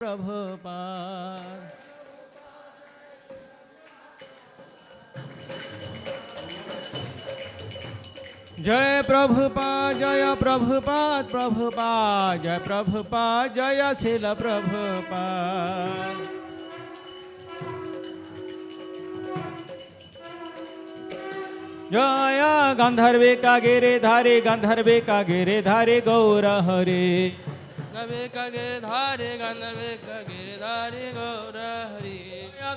Prabhupada. Jai Prabhupada, Jaya Prabhupada, Prabhupada, Jai Prabhupada, Jaya Srila Prabhupada. Jaya Gandharvika Giridhari, Gandharvika Giridhari, Gaura Hari. Gandharvika Giridhari, Gandharvika Giridhari, Gaura Hari.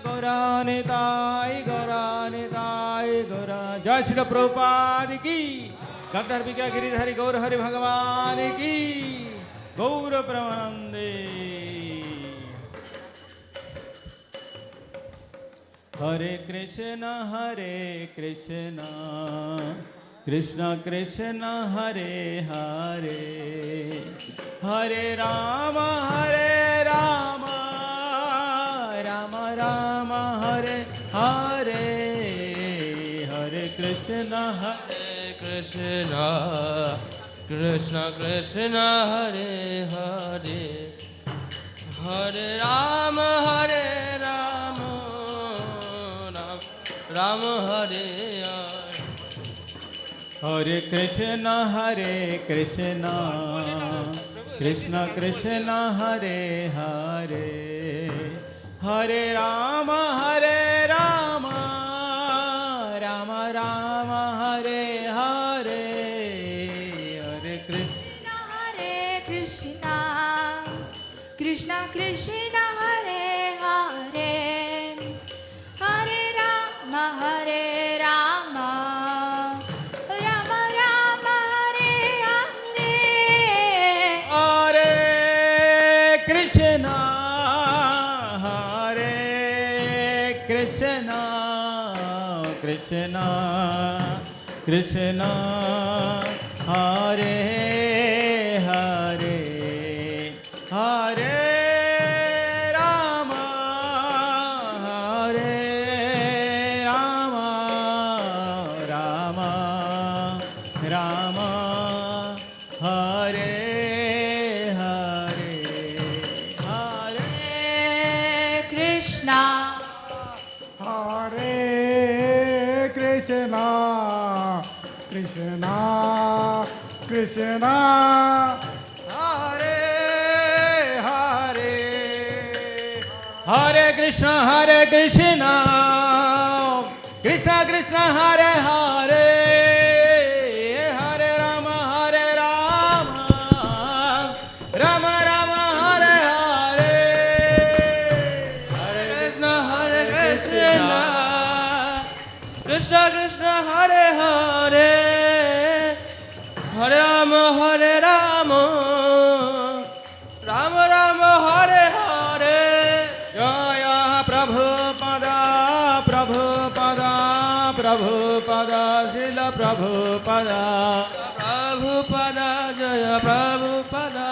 Gaura Nitai, Gaura Nitai, Gaura. Jai Srila Prabhupada ki. Gandharvika Giridhari, Gaura Hari Bhagavan ki. Gaura Pramanande. Hare Krishna, Krishna Krishna, Hare Hare, Hare Rama, Rama Rama, Hare Hare, Hare Krishna, Krishna, Krishna Krishna, Hare Hare, Hare Rama, Rama Hare Hare. Hare Krishna, Krishna Krishna, Hare Hare, Hare Rama, Rama Rama, Hare Hare, Hare Krishna, Krishna Krishna, Hare Hare, Hare Rama, Rama Rama, Hare Hare. Hare Krishna, Krishna Krishna, Hare Hare, Hare Rama, Rama Rama, Hare Hare, Hare Krishna, Hare Krishna, Krishna Krishna, Hare Hare, Hare Krishna, Krishna Krishna, Hare Hare, Hare Rama, Rama Rama, Hare Hare, Hare Krishna, Krishna Krishna, Hare Hare, Hare Rama, Rama Rama, Hare Hare. Jaya Prabhupada, Prabhupada, Prabhupada, Srila Prabhupada. Prabhupada, Jaya Prabhupada,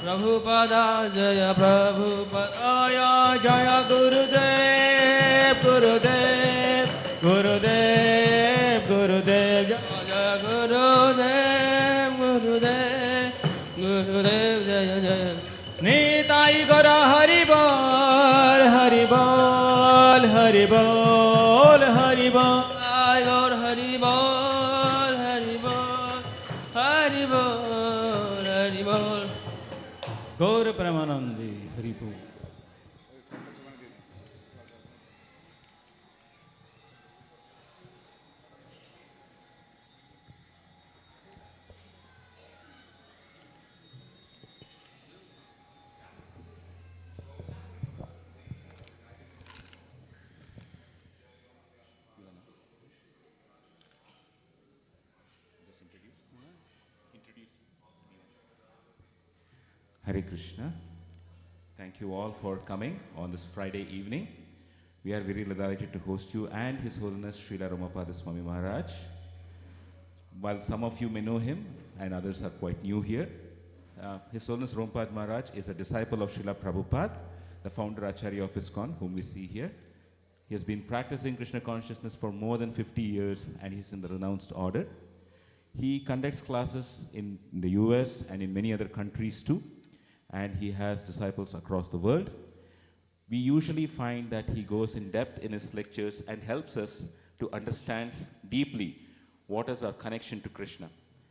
Prabhupada, Jaya Prabhupada. Jaya Jaya Gurudev, Gurudev, Gurudev, Gurudev. Jaya Gurudev, Gurudev, Gurudev, Jaya Jaya. Nitai Gora Hari Bol, Hari Bol, Hari Bol, Hari Bol. Jai Gaur Hari Bol, Hari Bol, Hari Bol, Hari Bol. Gaur Pramanandi, Hari Bol. Hare Krishna. Thank you all for coming on this Friday evening. We are very delighted to host you and His Holiness Srila Romapada Swami Maharaj. While some of you may know him and others are quite new here, His Holiness Romapada Maharaj is a disciple of Srila Prabhupada, the founder Acharya of ISKCON, whom we see here. He has been practicing Krishna consciousness for more than 50 years and he's in the renounced order. He conducts classes in the US and in many other countries too. and he has disciples across the world. We usually find that he goes in depth in his lectures and helps us to understand deeply what is our connection to Krishna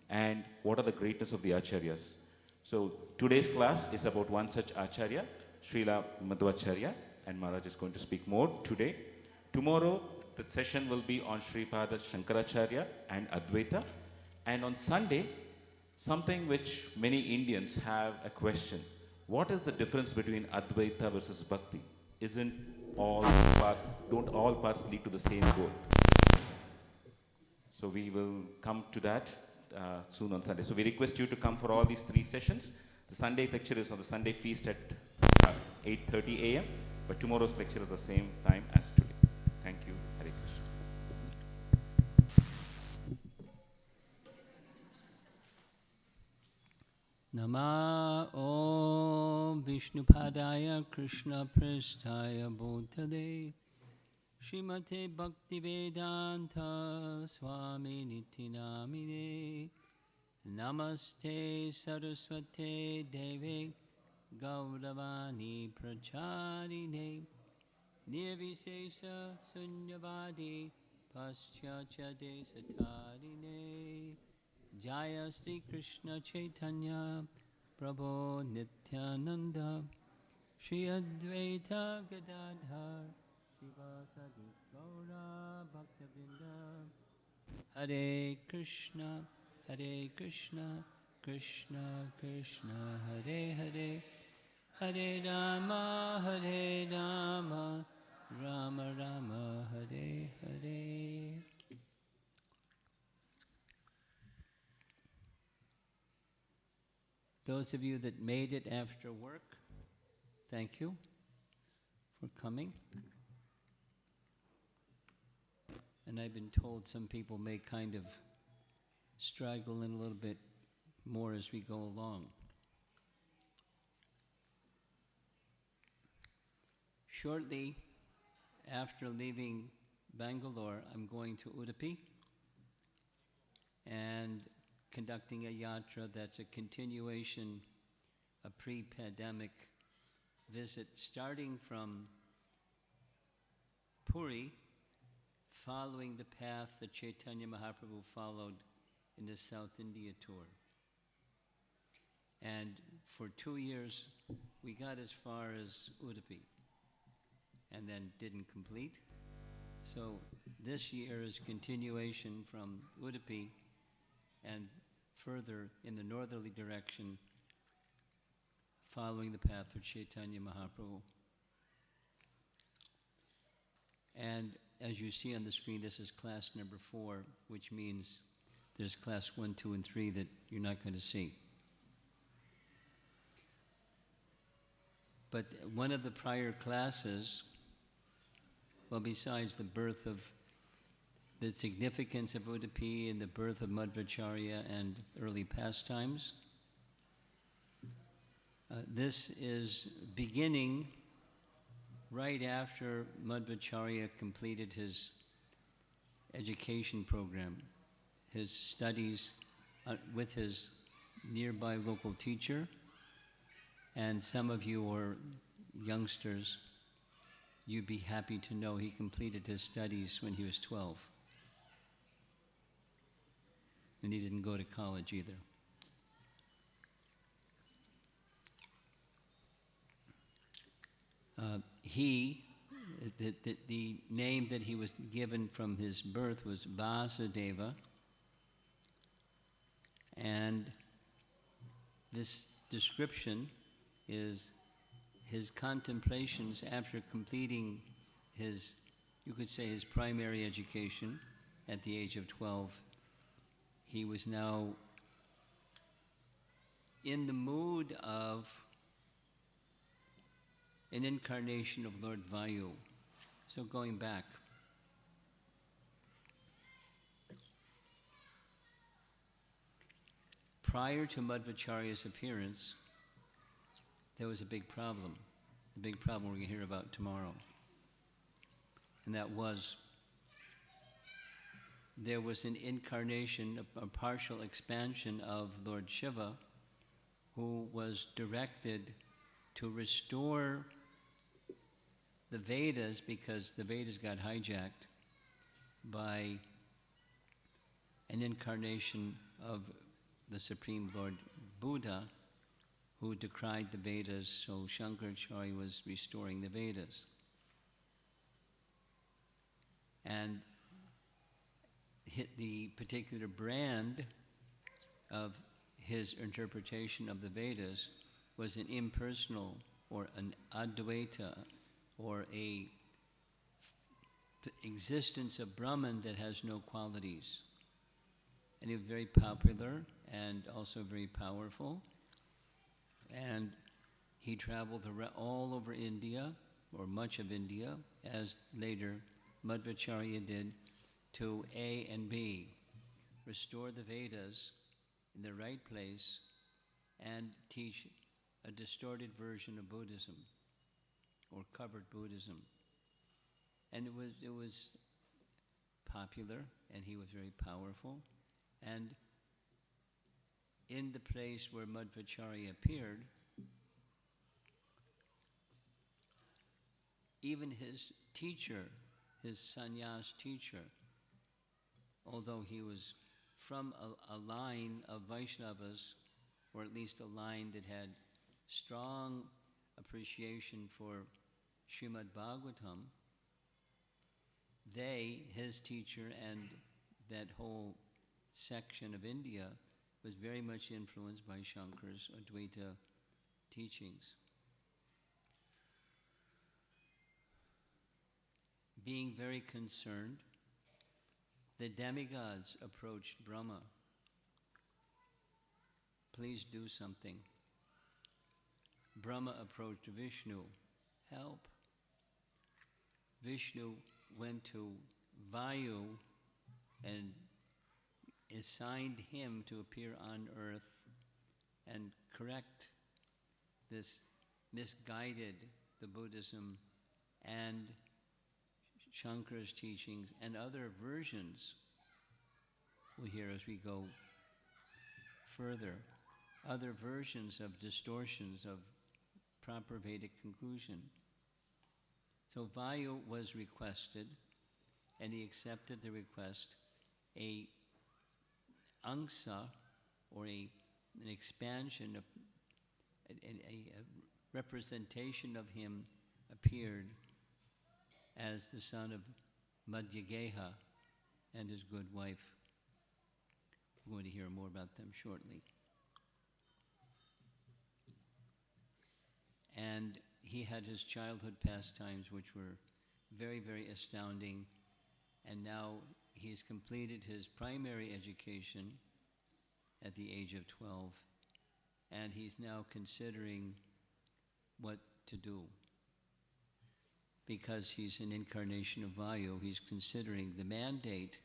and what are the greatness of the Acharyas. So today's class is about one such Acharya, Srila Madhvacharya, and Maharaj is going to speak more today. Tomorrow, the session will be on Sripada Shankaracharya and Advaita. And on Sunday, something which many Indians have a question. What is the difference between Advaita versus Bhakti? Isn't don't all paths lead to the same goal? So we will come to that soon on Sunday. So we request you to come for all these 3 sessions. The Sunday lecture is on the Sunday feast at 8:30 a.m. But tomorrow's lecture is the same time as today. Thank you. Hare Krishna. Nama Om Vishnupadaya Krishna Prasthaya Bhutale Srimate Bhaktivedanta Swami Nityanamine Namaste Saraswate Deve Gauravani Pracharine Nirvisesa Sunyavadi Paschyacha Desatarine Jaya Sri Krishna Chaitanya Prabhu Nityananda Shri Advaita Gadadhar Shivasadi Gaura Bhaktivinoda Hare Krishna Krishna Krishna Hare Hare Hare Rama Rama Rama Hare Hare. Those of you that made it after work, thank you for coming. And I've been told some people may kind of straggle in a little bit more as we go along. Shortly after leaving Bangalore, I'm going to Udupi and conducting a yatra that's a continuation, a pre-pandemic visit, starting from Puri, following the path that Chaitanya Mahaprabhu followed in the South India tour. And for 2 years, we got as far as Udupi and then didn't complete. So this year is continuation from Udupi and further in the northerly direction, following the path of Chaitanya Mahaprabhu. And as you see on the screen, this is class number 4, which means there's class 1, 2, and 3 that you're not going to see. But one of the prior classes, well, besides the birth of the significance of Udupi and the birth of Madhvacharya and early pastimes, this is beginning right after Madhvacharya completed his education program, his studies with his nearby local teacher. And some of you are youngsters, you'd be happy to know he completed his studies when he was 12. And he didn't go to college either. The name that he was given from his birth was Vasudeva, and this description is his contemplations after completing his, you could say, his primary education at the age of 12. He was now in the mood of an incarnation of Lord Vayu. So going back, prior to Madhvacharya's appearance, there was a big problem. The big problem we're going to hear about tomorrow. And that was, there was an incarnation, a partial expansion of Lord Shiva, who was directed to restore the Vedas, because the Vedas got hijacked by an incarnation of the Supreme Lord Buddha, who decried the Vedas, so Shankaracharya was restoring the Vedas. And the particular brand of his interpretation of the Vedas was an impersonal, or an Advaita, or a existence of Brahman that has no qualities. And he was very popular and also very powerful. And he traveled all over India, or much of India, as later Madhvacharya did, to A and B, restore the Vedas in the right place and teach a distorted version of Buddhism, or covered Buddhism. And it was popular, and he was very powerful. And in the place where Madhvacharya appeared, even his teacher, his sannyas teacher, although he was from a line of Vaishnavas, or at least a line that had strong appreciation for Srimad Bhagvatam, his teacher and that whole section of India, was very much influenced by Shankara's Advaita teachings. Being very concerned, the demigods approached Brahma. Please do something. Brahma approached Vishnu. Help. Vishnu went to Vayu and assigned him to appear on earth and correct this misguided the Buddhism and Shankara's teachings and other versions. We'll hear as we go further, other versions of distortions of proper Vedic conclusion. So Vayu was requested, and he accepted the request. A angsa, or an expansion of a representation of him appeared as the son of Madhyageha and his good wife. We're going to hear more about them shortly. And he had his childhood pastimes, which were very, very astounding. And now he's completed his primary education at the age of 12. And he's now considering what to do. Because he's an incarnation of Vayu, he's considering the mandate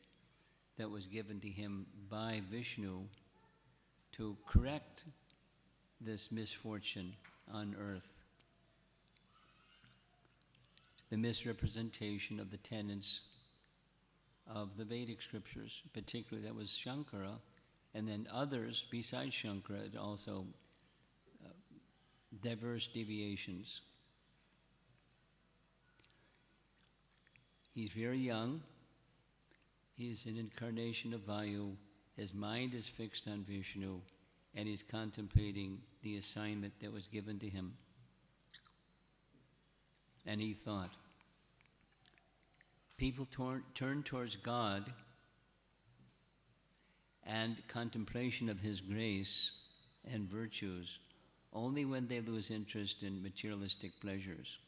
that was given to him by Vishnu to correct this misfortune on earth. The misrepresentation of the tenets of the Vedic scriptures, particularly that was Shankara, and then others besides Shankara, also diverse deviations. He's very young. He's an incarnation of Vayu. His mind is fixed on Vishnu, and he's contemplating the assignment that was given to him. And he thought, people turn towards God and contemplation of His grace and virtues only when they lose interest in materialistic pleasures.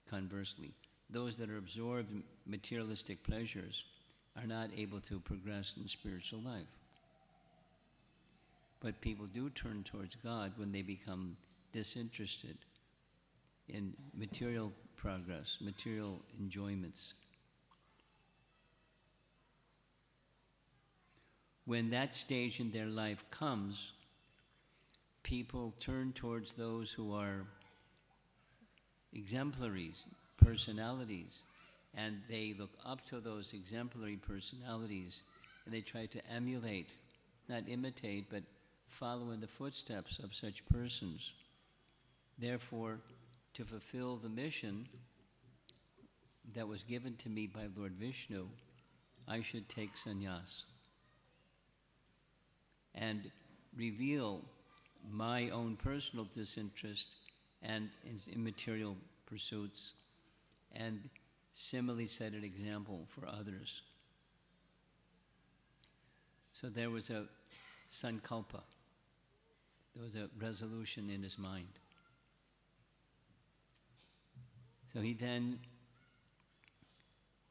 Conversely, those that are absorbed in materialistic pleasures are not able to progress in spiritual life. But people do turn towards God when they become disinterested in material progress, material enjoyments. When that stage in their life comes, people turn towards those who are exemplaries, personalities, and they look up to those exemplary personalities, and they try to emulate, not imitate, but follow in the footsteps of such persons. Therefore, to fulfill the mission that was given to me by Lord Vishnu, I should take sannyas and reveal my own personal disinterest and immaterial pursuits, and similarly set an example for others. So there was a sankalpa, there was a resolution in his mind. So he then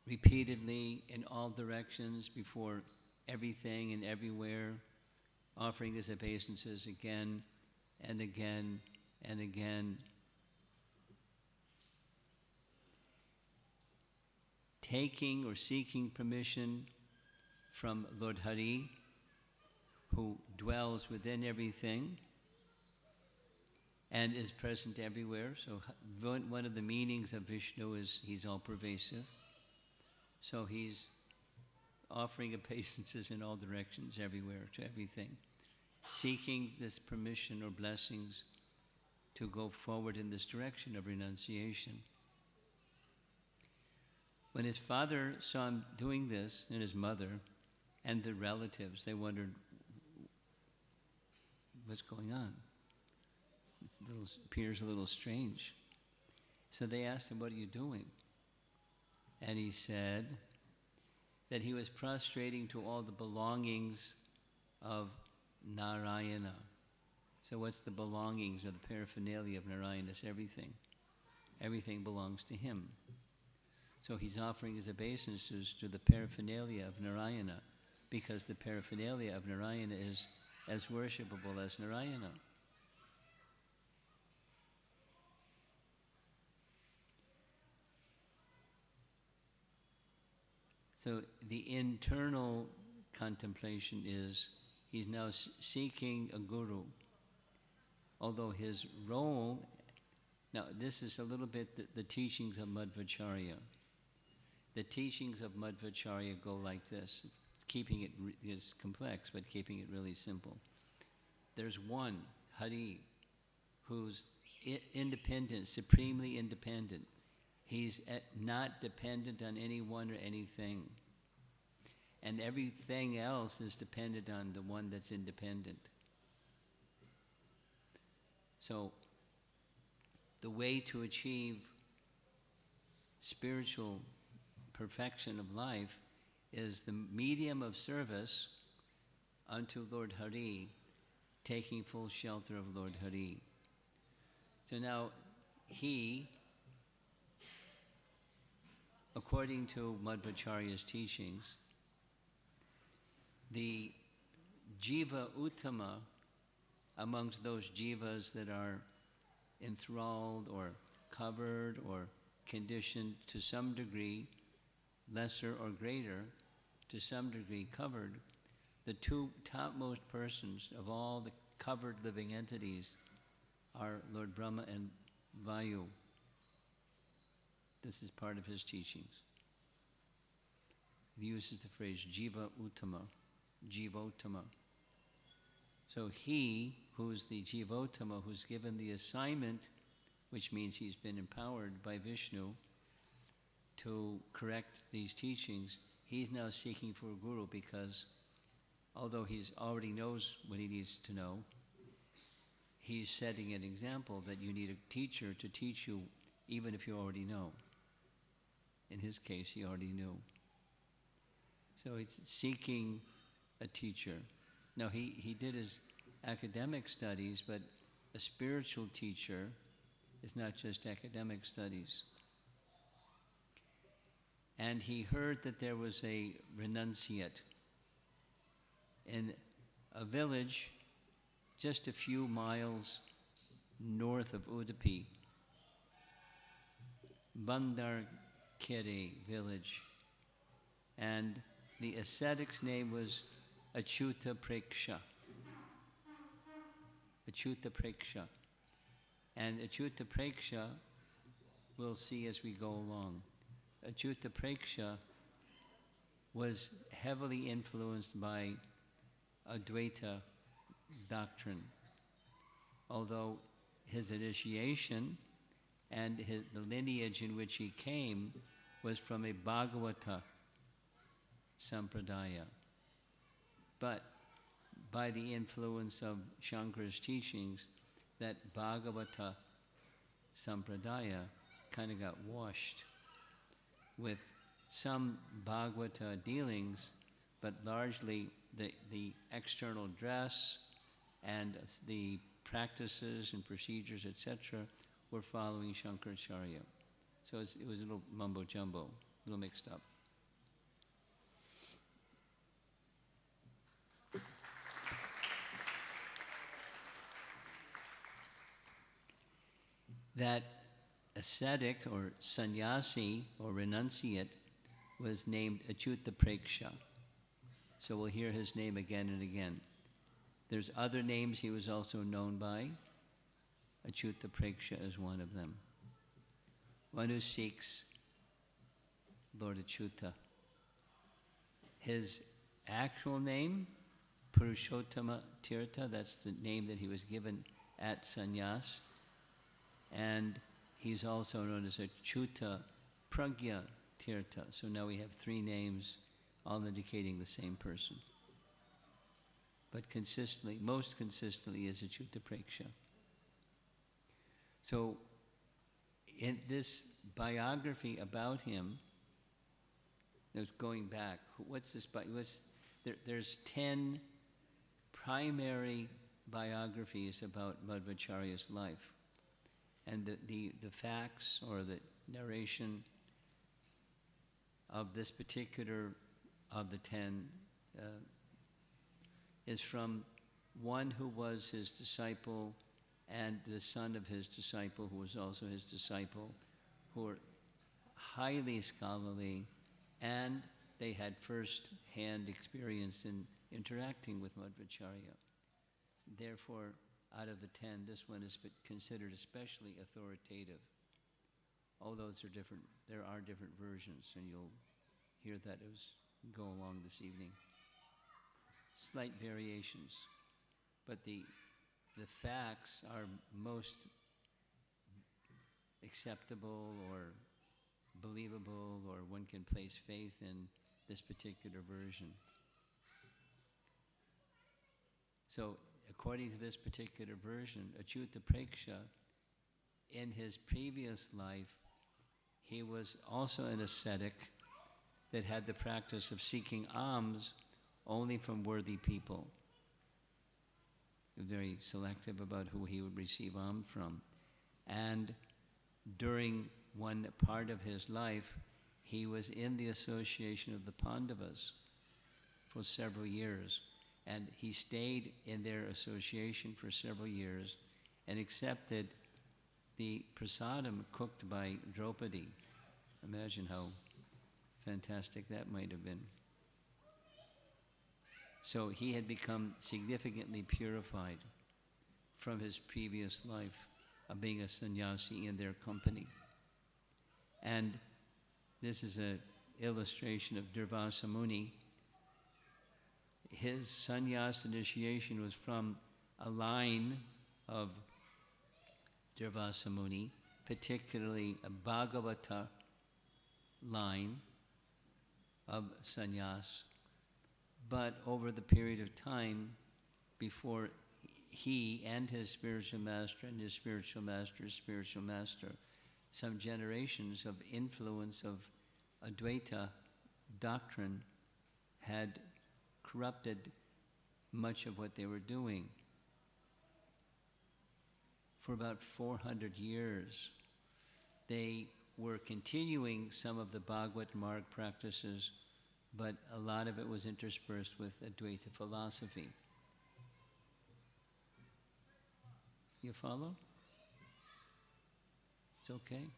repeatedly, in all directions, before everything and everywhere, offering his obeisances again and again and again, taking or seeking permission from Lord Hari, who dwells within everything and is present everywhere. So one of the meanings of Vishnu is he's all-pervasive. So he's offering obeisances in all directions, everywhere, to everything, seeking this permission or blessings to go forward in this direction of renunciation. When his father saw him doing this, and his mother, and the relatives, they wondered, what's going on? It appears a little strange. So they asked him, what are you doing? And he said that he was prostrating to all the belongings of Narayana. So what's the belongings or the paraphernalia of Narayana? It's everything. Everything belongs to him. So he's offering his obeisances to the paraphernalia of Narayana, because the paraphernalia of Narayana is as worshipable as Narayana. So the internal contemplation is he's now seeking a guru. Although his role, now this is a little bit the teachings of Madhvacharya. The teachings of Madhvacharya go like this. Keeping it is complex, but keeping it really simple. There's one, Hari, who's independent, supremely independent. He's not dependent on anyone or anything. And everything else is dependent on the one that's independent. So, the way to achieve spiritual perfection of life is the medium of service unto Lord Hari, taking full shelter of Lord Hari. So now, he, according to Madhvacharya's teachings, the jiva uttama amongst those jivas that are enthralled or covered or conditioned to some degree, lesser or greater, to some degree covered, the two topmost persons of all the covered living entities are Lord Brahma and Vayu. This is part of his teachings. He uses the phrase jiva uttama, jivottama. So he, who's the jivottama, who's given the assignment, which means he's been empowered by Vishnu to correct these teachings, he's now seeking for a guru, because although he already knows what he needs to know, he's setting an example that you need a teacher to teach you even if you already know. In his case, he already knew. So it's seeking a teacher. Now, he did his academic studies, but a spiritual teacher is not just academic studies. And he heard that there was a renunciate in a village just a few miles north of Udupi, Bandarkere village. And the ascetic's name was Achyuta Preksha. Achyuta Preksha. And Achyuta Preksha, we'll see as we go along. Achyuta Preksha was heavily influenced by Advaita doctrine. Although his initiation and the lineage in which he came was from a Bhagavata sampradaya. But by the influence of Shankara's teachings, that Bhagavata sampradaya kind of got washed with some Bhagavata dealings, but largely the external dress and the practices and procedures, etc., were following Shankaracharya. So it was a little mumbo-jumbo, a little mixed up. That ascetic or sannyasi or renunciate was named Achyuta Preksha. So we'll hear his name again and again. There's other names he was also known by. Achyuta Preksha is one of them. One who seeks Lord Achyuta. His actual name, Purushottama Tirtha, that's the name that he was given at sannyas. And he's also known as Achyuta Pragya Tirtha. So now we have three names, all indicating the same person. But consistently, most consistently, is Achyuta Preksha. So in this biography about him, going back, there's 10 primary biographies about Madhvacharya's life. And the facts or the narration of this particular of the 10 is from one who was his disciple and the son of his disciple who was also his disciple, who were highly scholarly, and they had first-hand experience in interacting with Madhvacharya. Therefore, out of the 10, this one is considered especially authoritative. Although there are different versions, and you'll hear that as we go along this evening. Slight variations, but the facts are most acceptable or believable, or one can place faith in this particular version. So, according to this particular version, Achyuta Preksha, in his previous life, he was also an ascetic that had the practice of seeking alms only from worthy people. Very selective about who he would receive alms from. And during one part of his life, he was in the association of the Pandavas for several years. And he stayed in their association for several years and accepted the prasadam cooked by Draupadi. Imagine how fantastic that might have been. So he had become significantly purified from his previous life of being a sannyasi in their company. And this is an illustration of Durvasa Muni. His sannyas initiation was from a line of Durvasa Muni, particularly a Bhagavata line of sannyas. But over the period of time, before he and his spiritual master and his spiritual master's spiritual master, some generations of influence of Advaita doctrine had corrupted much of what they were doing. For about 400 years, they were continuing some of the Bhagavad Marg practices, but a lot of it was interspersed with Advaita philosophy. You follow? It's okay.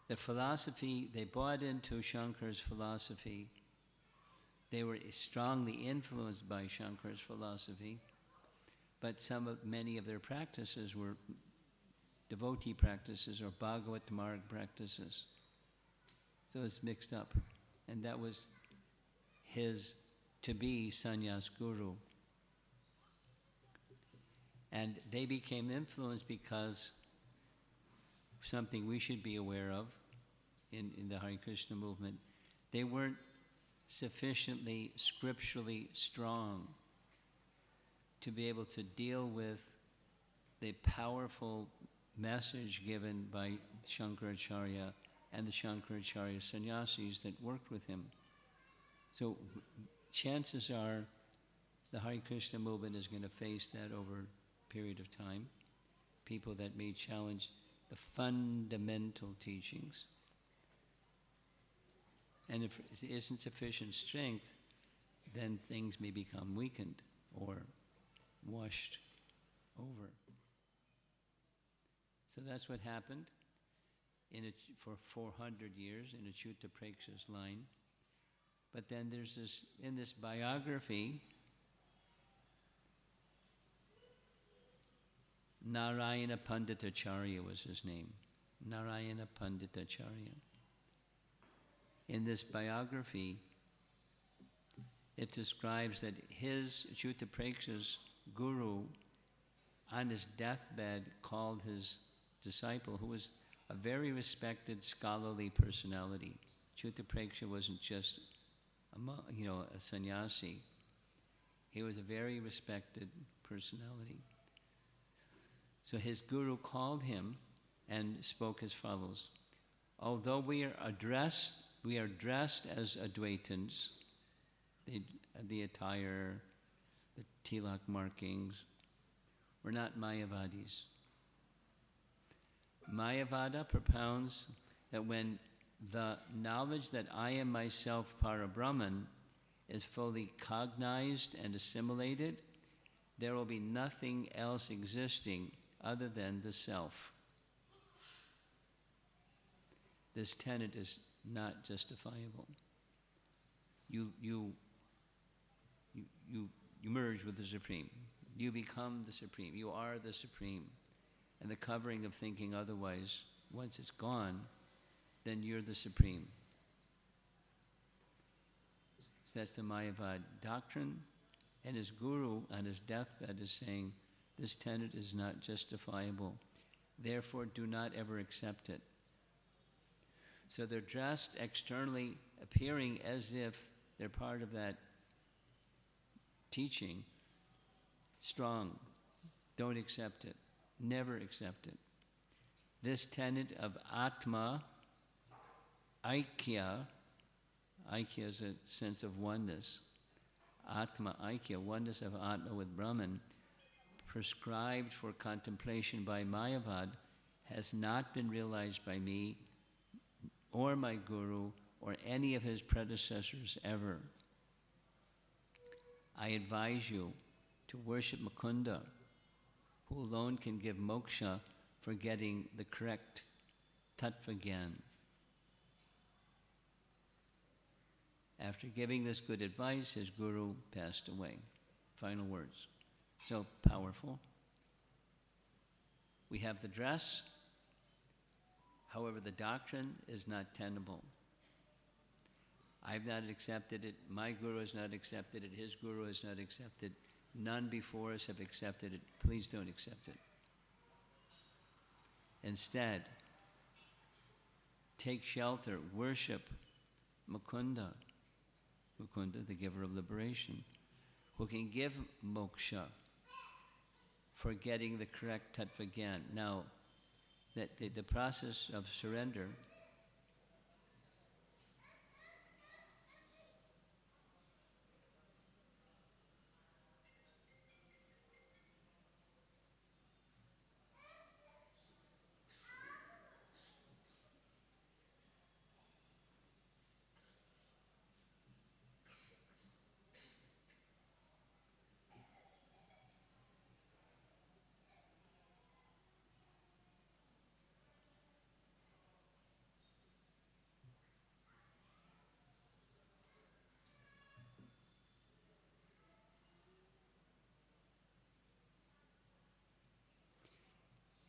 The philosophy, they bought into Shankara's philosophy. They were strongly influenced by Shankara's philosophy, but many of their practices were devotee practices or Bhagavat Marg practices. So it's mixed up. And that was his to be sannyas guru. And they became influenced because something we should be aware of in the Hare Krishna movement, they weren't sufficiently scripturally strong to be able to deal with the powerful message given by Shankaracharya and the Shankaracharya sannyasis that worked with him. So chances are the Hare Krishna movement is going to face that over a period of time. People that may challenge the fundamental teachings. And if it isn't sufficient strength, then things may become weakened or washed over. So that's what happened for 400 years in Achyuta Preksha's line. But then there's this, in this biography, Narayana Panditacharya was his name. Narayana Panditacharya. In this biography, it describes that his Achyuta Preksha's guru, on his deathbed, called his disciple, who was a very respected scholarly personality. Achyuta Preksha wasn't just a sannyasi. He was a very respected personality. So his guru called him and spoke as follows: although we are dressed as Advaitins, the attire, the tilak markings, we're not Mayavadis. Mayavada propounds that when the knowledge that I am myself Parabrahman is fully cognized and assimilated, there will be nothing else existing other than the self. This tenet is not justifiable. You merge with the Supreme. You become the Supreme. You are the Supreme. And the covering of thinking otherwise, once it's gone, then you're the Supreme. So that's the Mayavad doctrine. And his guru on his deathbed is saying, this tenet is not justifiable. Therefore, do not ever accept it. So they're dressed externally, appearing as if they're part of that teaching. Strong. Don't accept it. Never accept it. This tenet of Atma, Aikya is a sense of oneness. Atma, Aikya, oneness of Atma with Brahman, prescribed for contemplation by Mayavad, has not been realized by me or my guru or any of his predecessors ever. I advise you to worship Mukunda, who alone can give moksha for getting the correct tattva gyan. After giving this good advice, his guru passed away. Final words. So powerful. We have the dress. However, the doctrine is not tenable. I've not accepted it. My guru has not accepted it. His guru has not accepted it. None before us have accepted it. Please don't accept it. Instead, take shelter, worship Mukunda, Mukunda, the giver of liberation, who can give moksha for getting the correct tattva gyan. Now, that the process of surrender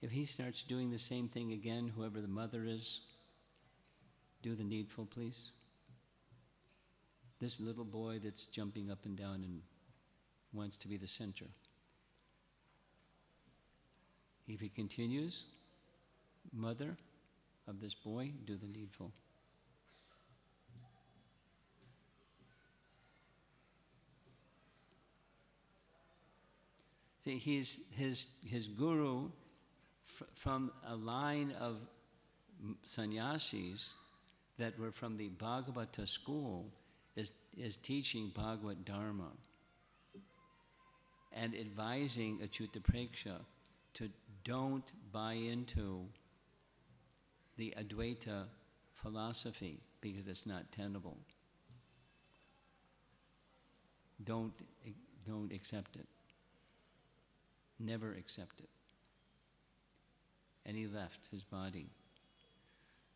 if he starts doing the same thing again, whoever the mother is, do the needful, please. this little boy that's jumping up and down and wants to be the center. If he continues, mother of this boy, do the needful. See, his guru, from a line of sannyasis that were from the Bhagavata school, is teaching Bhagavad Dharma and advising Achyuta Preksha to don't buy into the Advaita philosophy because it's not tenable. Don't accept it. Never accept it. And he left his body.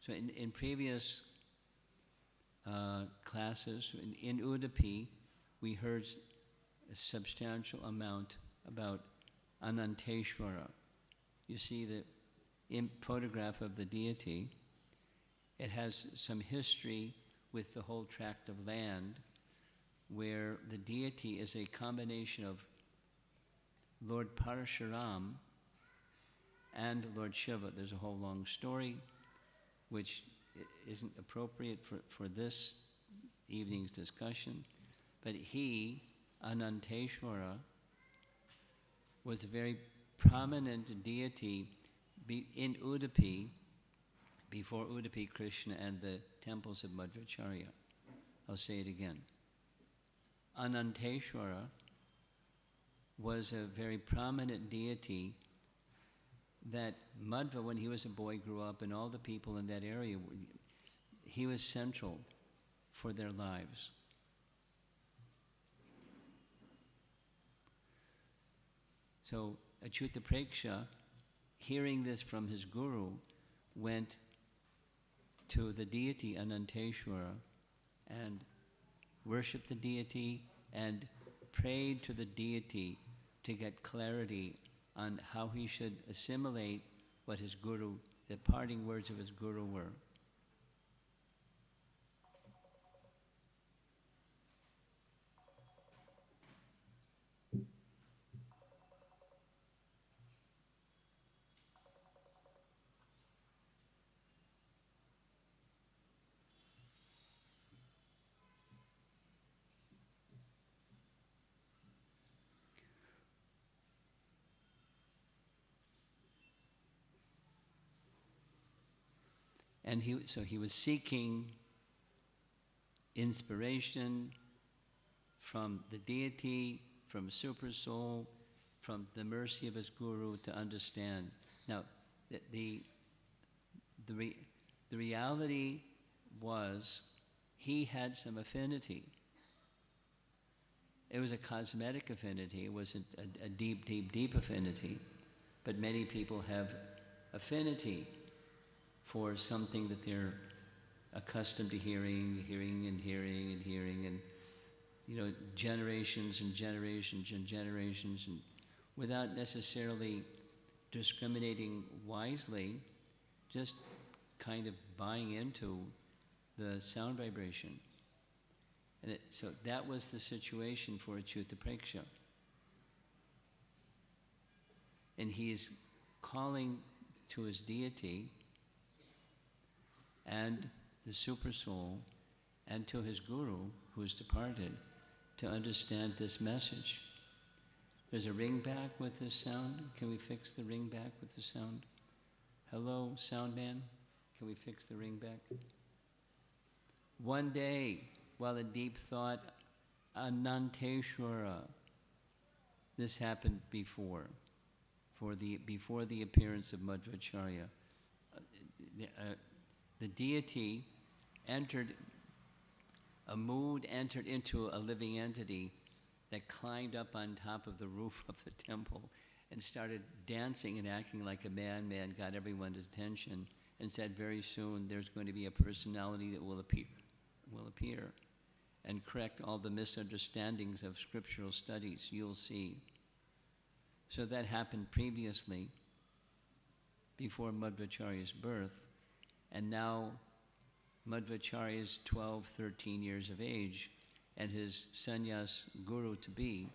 So in previous classes, in Udupi, we heard a substantial amount about Ananteshwara. You see the photograph of the deity. It has some history with the whole tract of land where the deity is a combination of Lord Parashuram and Lord Shiva. There's a whole long story which isn't appropriate for this evening's discussion, but he, Ananteshwara, was a very prominent deity in Udupi before Udupi Krishna and the temples of Madhvacharya. I'll say it again. Ananteshwara was a very prominent deity that Madhva, when he was a boy, grew up, and all the people in that area, he was central for their lives. So Achyuta Preksha, hearing this from his guru, went to the deity Ananteshwara and worshipped the deity and prayed to the deity to get clarity on how he should assimilate what his guru, the parting words of his guru were. And he was seeking inspiration from the deity, from Super Soul, from the mercy of his guru to understand. Now, the reality was he had some affinity. It was a cosmetic affinity. It wasn't a deep, deep, deep affinity. But many people have affinity for something that they're accustomed to hearing, and generations and generations and generations, and without necessarily discriminating wisely, just kind of buying into the sound vibration. And so that was the situation for Achyuta Preksha. And he's calling to his deity and the Super Soul and to his guru, who is departed, to understand this message. There's a ring back with this sound. Can we fix the ring back with the sound? Hello, sound man? Can we fix the ring back? One day, while in deep thought, Ananteshwara, this happened before the appearance of Madhvacharya. The deity entered into a living entity that climbed up on top of the roof of the temple and started dancing and acting like a madman, got everyone's attention, and said, very soon there's going to be a personality that will appear and correct all the misunderstandings of scriptural studies, you'll see. So that happened previously, before Madhvacharya's birth, and now Madhvacharya is 12, 13 years of age, and his sannyas guru to be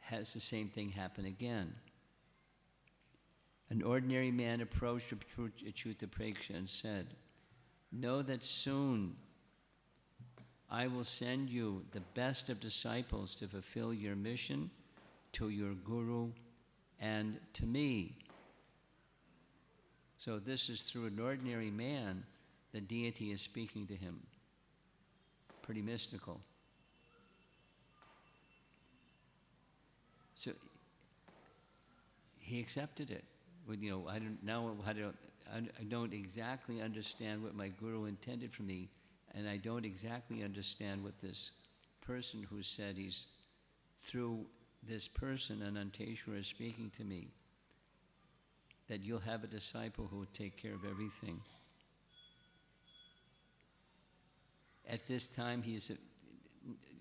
has the same thing happen again. An ordinary man approached Achyuta Preksha and said, "Know that soon I will send you the best of disciples to fulfill your mission to your guru and to me." So this is through an ordinary man, the deity is speaking to him. Pretty mystical. So he accepted it. Well, you know, I don't exactly understand what my guru intended for me, and I don't exactly understand what this person who said he's through this person, Ananteshwara, is speaking to me, that you'll have a disciple who will take care of everything. At this time,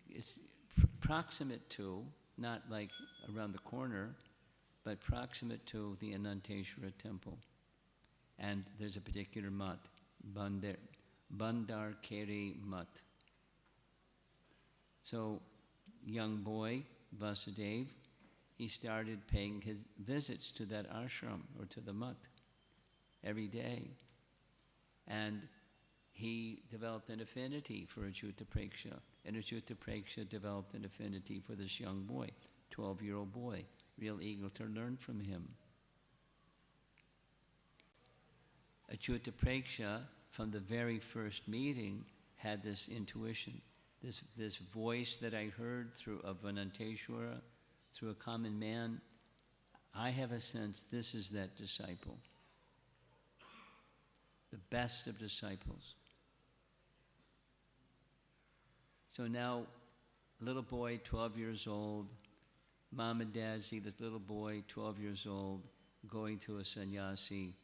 it's proximate to, not like around the corner, but proximate to the Ananteshwara temple. And there's a particular mutt, Bandar Kere Mutt. So, young boy, Vasudeva, he started paying his visits to that ashram or to the mutt every day. And he developed an affinity for Achyuta Preksha, and Achyuta Preksha developed an affinity for this young boy, 12-year-old boy, real eager to learn from him. Achyuta Preksha, from the very first meeting, had this intuition, this voice that I heard through of Ananteshwara, through a common man. I have a sense this is that disciple, the best of disciples. So now, little boy, 12 years old, mom and dad see this little boy, 12 years old, going to a sannyasi,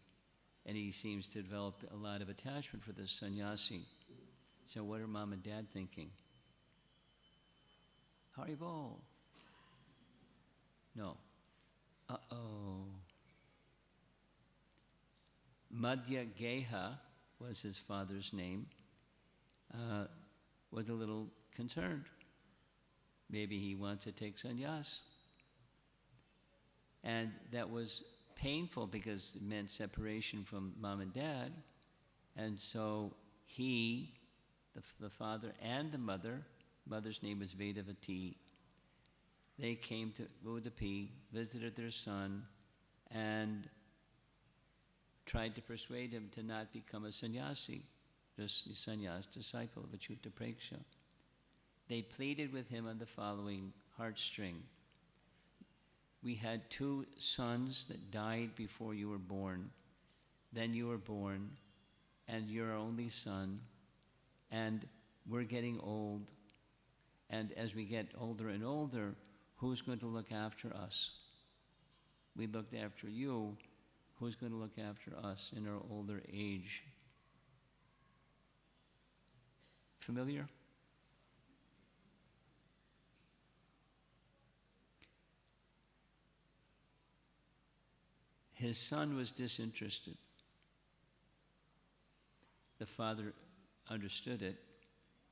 and he seems to develop a lot of attachment for this sannyasi. So what are mom and dad thinking? Haribol. No. Uh-oh. Madhya Geha was his father's name, was a little concerned. Maybe he wants to take sannyas. And that was painful because it meant separation from mom and dad. And so he, the father and the mother's name was Vedavati, they came to Udupi, visited their son, and tried to persuade him to not become a sannyasi, just a sannyas disciple of Achyuta Preksha. They pleaded with him on the following heartstring. We had 2 sons that died before you were born. Then you were born, and you're our only son, and we're getting old. And as we get older and older, who's going to look after us? We looked after you. Who's going to look after us in our older age? Familiar? His son was disinterested. The father understood it.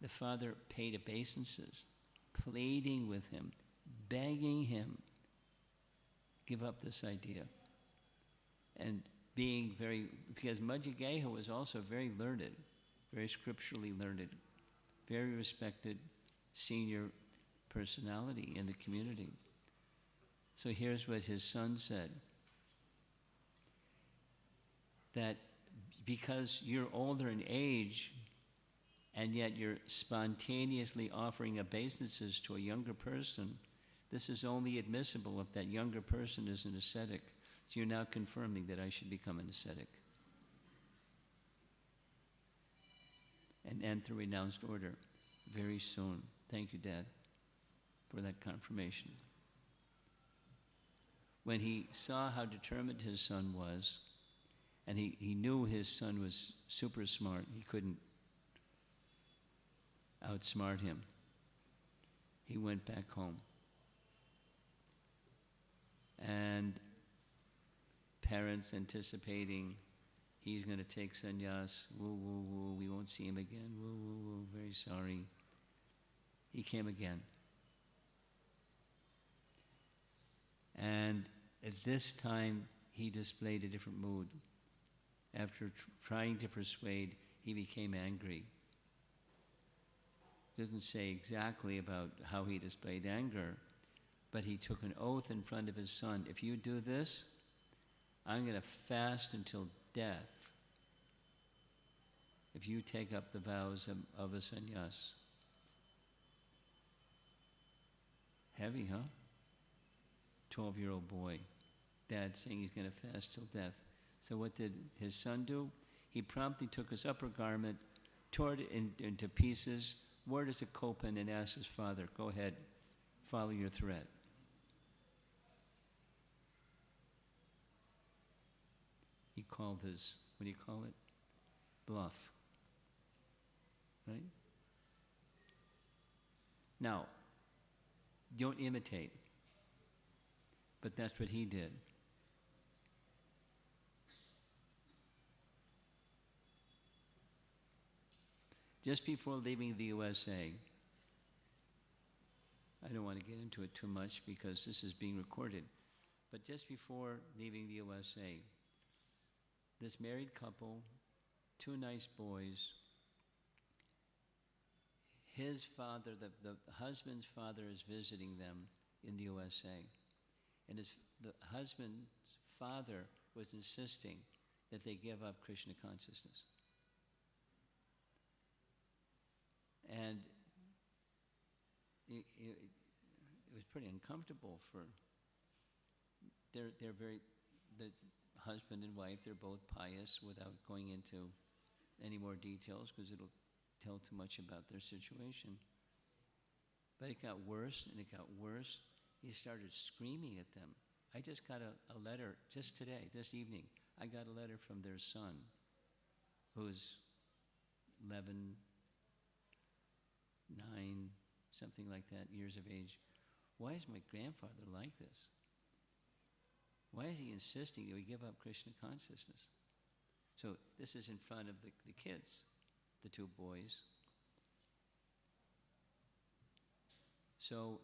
The father paid obeisances, pleading with him, begging him, give up this idea. And being because Madhya was also very learned, very scripturally learned, very respected senior personality in the community. So here's what his son said, that because you're older in age, and yet you're spontaneously offering obeisances to a younger person, this is only admissible if that younger person is an ascetic. So you're now confirming that I should become an ascetic and enter renounced order very soon. Thank you, Dad, for that confirmation. When he saw how determined his son was, and he knew his son was super smart, he couldn't outsmart him, he went back home. And parents anticipating he's going to take sannyas, woo, woo, woo, we won't see him again, woo, woo, woo, very sorry. he came again. And at this time, he displayed a different mood. After trying to persuade, he became angry. Doesn't say exactly about how he displayed anger, but he took an oath in front of his son. If you do this, I'm going to fast until death if you take up the vows of a sannyas. Heavy, huh? 12-year-old boy. Dad saying he's going to fast till death. So what did his son do? He promptly took his upper garment, tore it into pieces, wore it as a kopin, and asked his father, go ahead, follow your threat. He called his, what do you call it? Bluff. Right? Now, don't imitate. But that's what he did. Just before leaving the USA, I don't want to get into it too much because this is being recorded, but just before leaving the USA, this married couple, 2 nice boys, his father, the husband's father is visiting them in the USA. And the husband's father was insisting that they give up Krishna consciousness. And it was pretty uncomfortable for, they're very, the husband and wife, they're both pious without going into any more details because it'll tell too much about their situation. But it got worse and it got worse. He started screaming at them. I just got a letter just today, this evening. I got a letter from their son, who's 11, 9, something like that, years of age. Why is my grandfather like this? Why is he insisting that we give up Krishna consciousness? So this is in front of the kids, the 2 boys. So,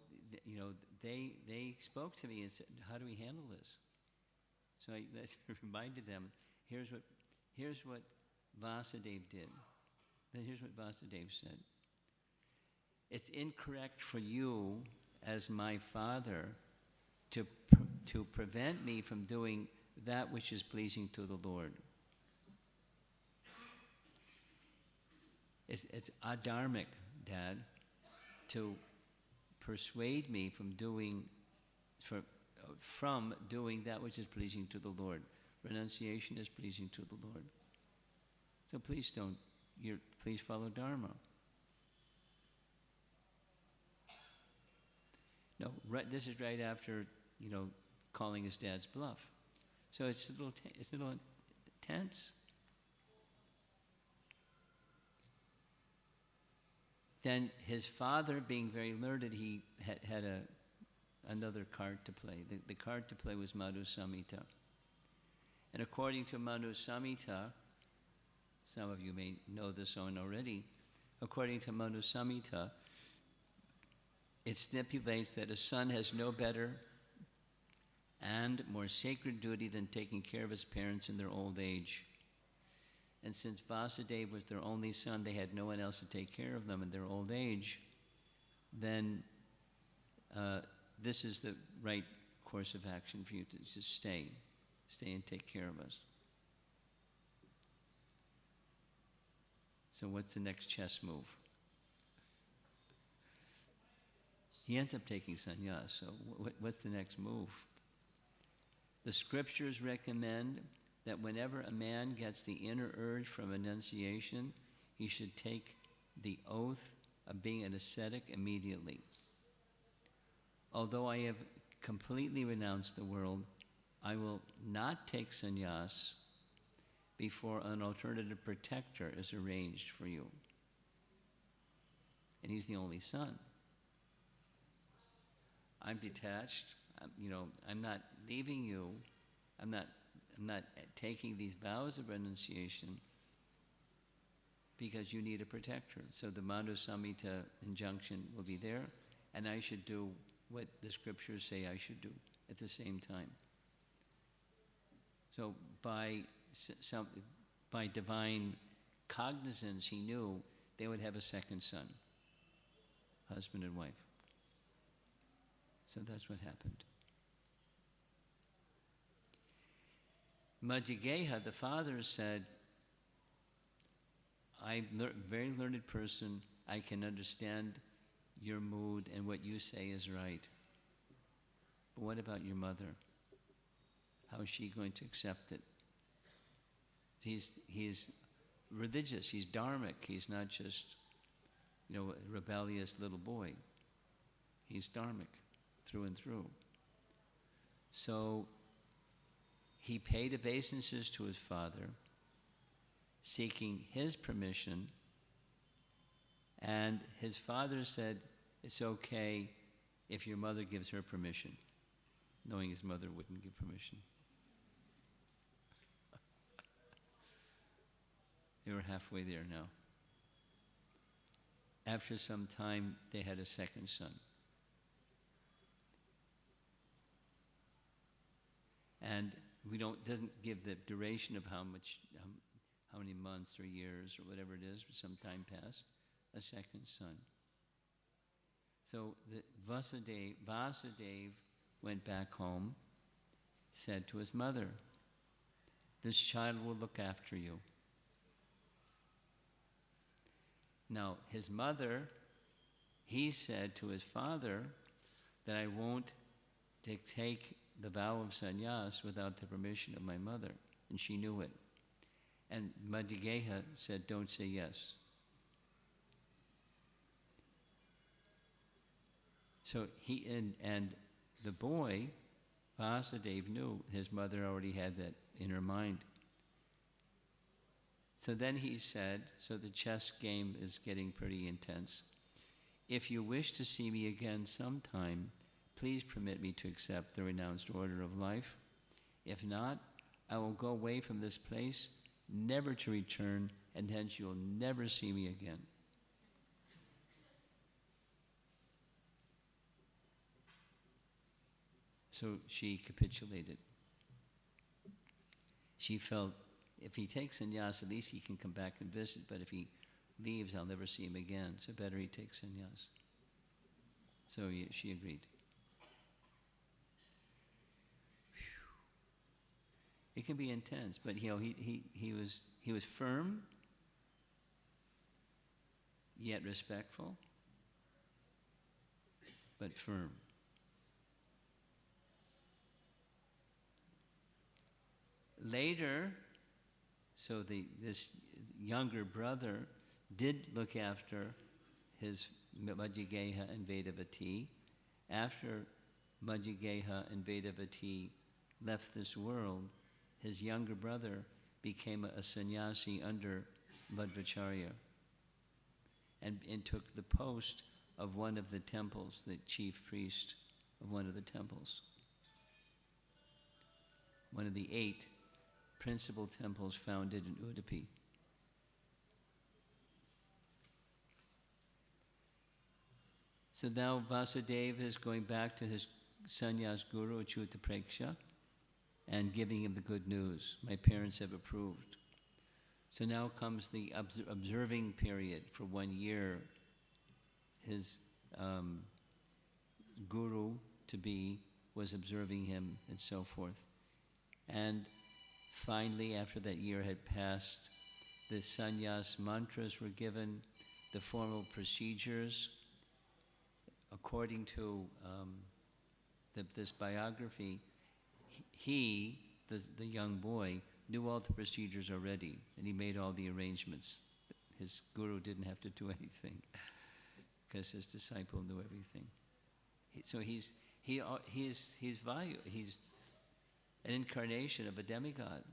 they spoke to me and said, how do we handle this? So I reminded them, here's what Vasudev did. Here's what Vasudev said. It's incorrect for you, as my father, to prevent me from doing that which is pleasing to the Lord. It's adharmic, Dad, to persuade me from doing that which is pleasing to the Lord. Renunciation is pleasing to the Lord. So please please follow Dharma. No, this is right after, calling his dad's bluff. So it's a little tense. Then his father, being very learned, he had another card to play. The card to play was Madhu Samhita. And according to Madhu Samhita, some of you may know this one already, according to Madhu Samhita, it stipulates that a son has no better and more sacred duty than taking care of his parents in their old age. And since Vasudeva was their only son, they had no one else to take care of them in their old age, then this is the right course of action for you to just stay and take care of us. So what's the next chess move? He ends up taking sannyas, so what's the next move? The scriptures recommend that whenever a man gets the inner urge from renunciation, he should take the oath of being an ascetic immediately. Although I have completely renounced the world, I will not take sannyas before an alternative protector is arranged for you. And he's the only son. I'm detached. I'm not leaving you. I'm not taking these vows of renunciation because you need a protector. So the Madhu Samhita injunction will be there, and I should do what the scriptures say I should do at the same time. So by divine cognizance, he knew they would have a second son, husband and wife. So that's what happened. Madhvacharya, the father, said, I'm a very learned person. I can understand your mood and what you say is right. But what about your mother? How is she going to accept it? He's religious. He's dharmic. He's not just, a rebellious little boy. He's dharmic through and through. So he paid obeisances to his father, seeking his permission, and his father said, it's okay if your mother gives her permission, knowing his mother wouldn't give permission. They were halfway there now. After some time, they had a second son. And doesn't give the duration of how many months or years or whatever it is, but some time passed, a second son. So Vasudeva went back home, said to his mother, this child will look after you. Now, his mother, he said to his father that I won't take the vow of sannyas without the permission of my mother, and she knew it. And Madhvacharya said, don't say yes. So and the boy, Vasudeva, knew his mother already had that in her mind. So then he said, so the chess game is getting pretty intense. If you wish to see me again sometime, please permit me to accept the renounced order of life. If not, I will go away from this place, never to return, and hence you'll never see me again. So she capitulated. She felt, if he takes sannyas, at least he can come back and visit, but if he leaves, I'll never see him again, so better he takes sannyas. So she agreed. It can be intense, but he was firm, yet respectful, but firm. Later, so this younger brother did look after his Madhvacharya and Vedavati. After Madhvacharya and Vedavati left this world, his younger brother became a sannyasi under Madhvacharya and took the post of one of the temples, the chief priest of one of the temples. One of the 8 principal temples founded in Udupi. So now Vasudeva is going back to his sannyas guru, Achyuta Preksha, and giving him the good news. My parents have approved. So now comes the observing period for 1 year. His guru to be was observing him and so forth. And finally, after that year had passed, the sannyas mantras were given, the formal procedures. According to this biography, he, the young boy, knew all the procedures already, and he made all the arrangements. His guru didn't have to do anything, because his disciple knew everything. So he's an incarnation of a demigod,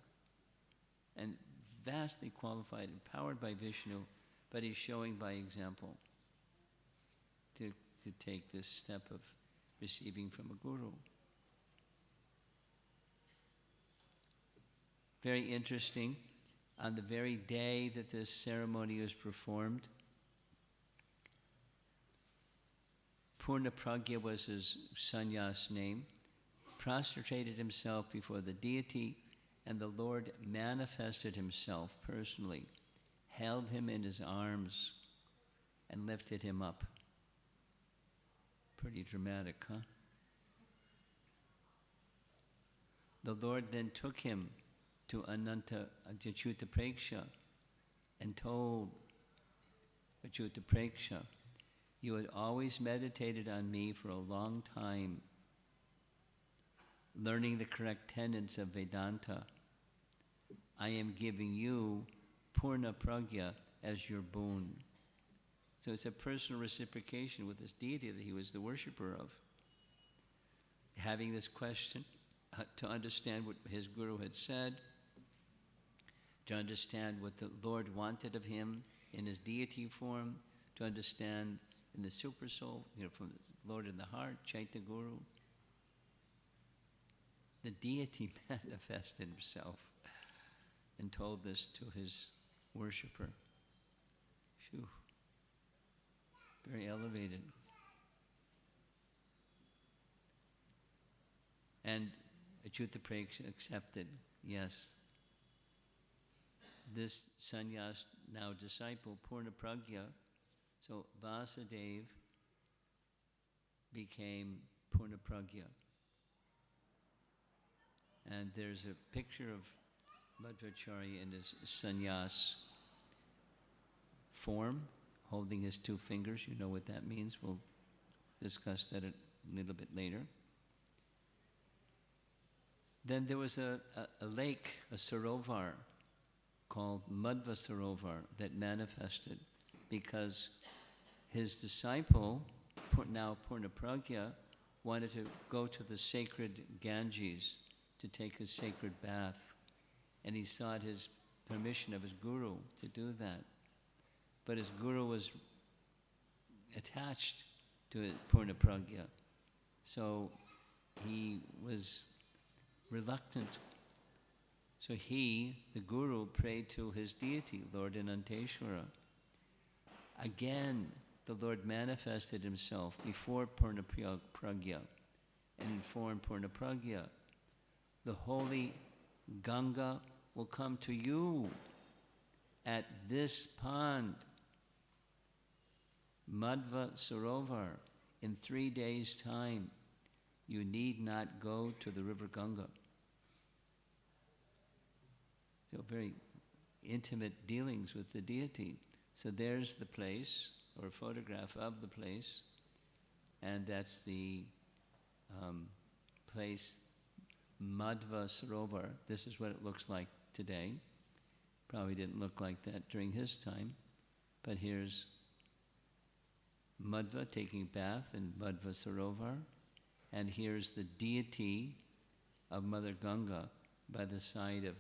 and vastly qualified, empowered by Vishnu, but he's showing by example to take this step of receiving from a guru. Very interesting. on the very day that this ceremony was performed, Purna Pragya was his sannyas name, prostrated himself before the deity, and the Lord manifested himself personally, held him in his arms, and lifted him up. Pretty dramatic, huh? The Lord then took him to Ananta Achyuta Preksha and told Achyuta Preksha, you had always meditated on me for a long time, learning the correct tenets of Vedanta. I am giving you Purna Pragya as your boon. So it's a personal reciprocation with this deity that he was the worshipper of. Having this question to understand what his guru had said, to understand what the Lord wanted of him in his deity form, to understand in the super soul, from the Lord in the heart, Chaitya Guru. The deity manifested himself and told this to his worshipper. Phew. Very elevated. And Achyuta Preksha accepted, yes. This sannyas, now disciple, Purna Pragya, so Vasudev became Purna Pragya. And there's a picture of Madhvacharya in his sannyas form, holding his two fingers. You know what that means. We'll discuss that a little bit later. Then there was a lake, a sarovar, called Madhvasarovar, that manifested because his disciple, now Purna Pragya, wanted to go to the sacred Ganges to take a sacred bath. And he sought his permission of his guru to do that. But his guru was attached to Purna Pragya. So he was reluctant. So he, the guru, prayed to his deity, Lord Ananteshwara. Again, the Lord manifested himself before Purna Pragya and informed Purna Pragya, the holy Ganga will come to you at this pond, Madhva Sarovar, in 3 days' time. You need not go to the river Ganga. So very intimate dealings with the deity. So there's the place, or a photograph of the place, and that's the place, Madhva Sarovar. This is what it looks like today. Probably didn't look like that during his time, but here's Madhva taking a bath in Madhva Sarovar, and here's the deity of Mother Ganga by the side of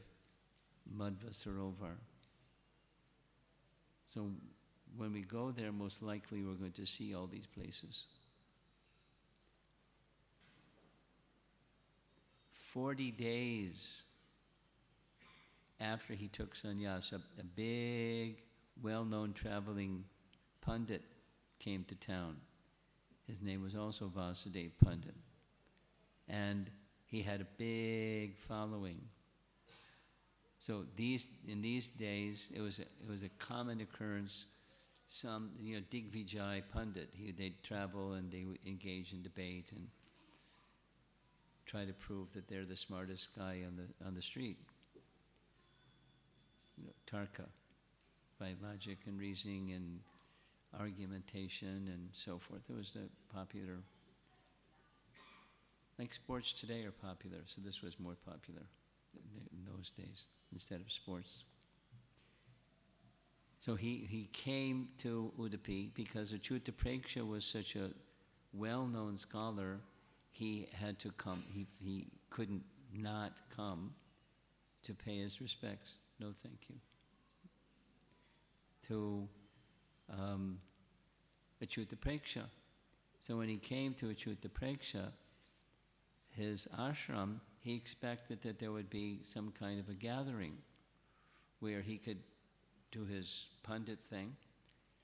Madhva Sarovar. So when we go there, most likely we're going to see all these places. 40 days after he took sannyas, a big, well-known traveling pundit came to town. His name was also Vasudev Pandit. And he had a big following. So in these days, it was a common occurrence. Some, Digvijay Pandit, they'd travel and they would engage in debate and try to prove that they're the smartest guy on the street. Tarka, by logic and reasoning and argumentation and so forth. It was a popular, like sports today are popular, so this was more popular in those days instead of sports. So he came to Udupi because Achyuta Preksha was such a well-known scholar. He had to come. He couldn't not come to pay his respects. No, thank you. To Achyuta Preksha. So when he came to Achyuta Preksha, his ashram, he expected that there would be some kind of a gathering where he could do his pundit thing,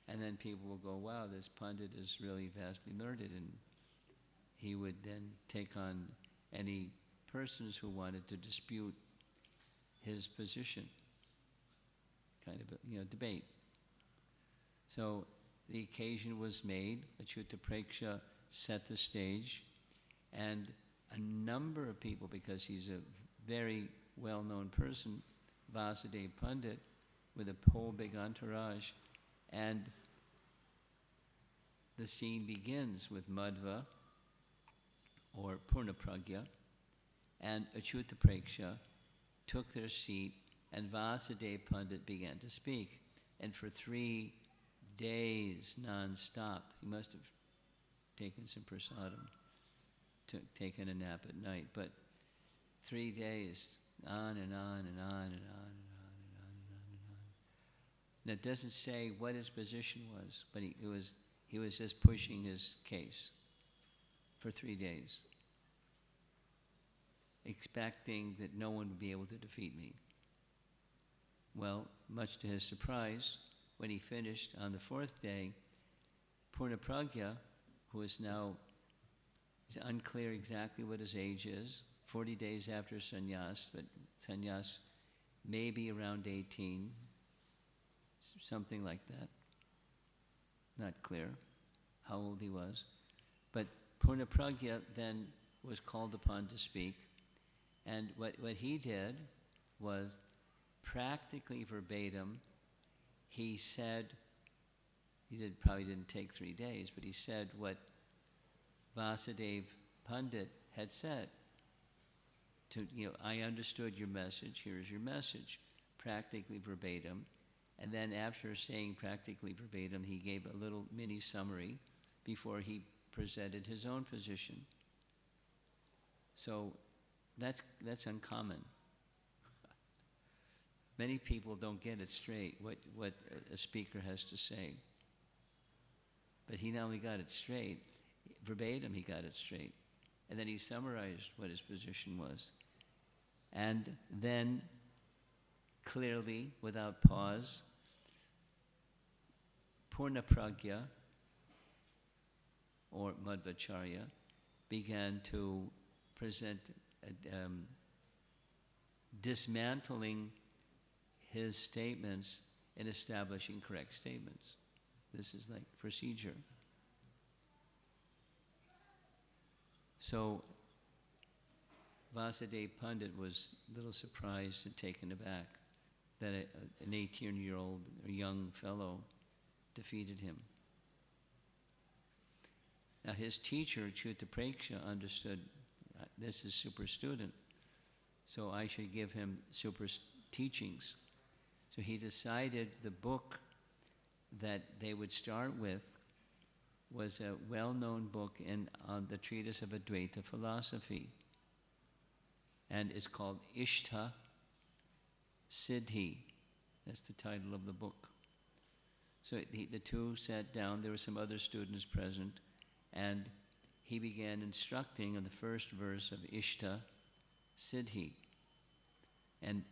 and then people will go, wow, this pundit is really vastly learned, and he would then take on any persons who wanted to dispute his position, kind of a debate. So the occasion was made, Achyuta Preksha set the stage, and a number of people, because he's a very well-known person, Vasudeva Pandit, with a whole big entourage, and the scene begins with Madhva, or Purnapragya, and Achyuta Preksha took their seat, and Vasudeva Pandit began to speak. And for 3 days non-stop, he must have taken some prasadam, taken a nap at night, but 3 days, on and on and on and on and on and on and on. And it doesn't say what his position was, but he was just pushing his case for 3 days, expecting that no one would be able to defeat me. Well, much to his surprise, when he finished on the 4th day, Purnapragya, who is now, it's unclear exactly what his age is, 40 days after sannyas, but sannyas may be around 18, something like that. Not clear how old he was. But Purnapragya then was called upon to speak, and what he did was practically verbatim, he said, probably didn't take 3 days, but he said what Vasudeva Pandit had said. I understood your message, here's your message, practically verbatim. And then after saying practically verbatim, he gave a little mini summary before he presented his own position. So that's uncommon. Many people don't get it straight, what a speaker has to say. But he not only got it straight, verbatim he got it straight. And then he summarized what his position was. And then, clearly, without pause, Purnapragya, or Madhvacharya, began to present dismantling his statements and establishing correct statements. This is like procedure. So Vasudeva Pandit was a little surprised and taken aback that an 18-year-old young fellow defeated him. Now his teacher, Achyuta Preksha, understood this is super student, so I should give him super teachings. So he decided the book that they would start with was a well-known book on the treatise of Advaita philosophy. And it's called Ishta Siddhi. That's the title of the book. So the two sat down, there were some other students present, and he began instructing on the first verse of Ishta Siddhi. And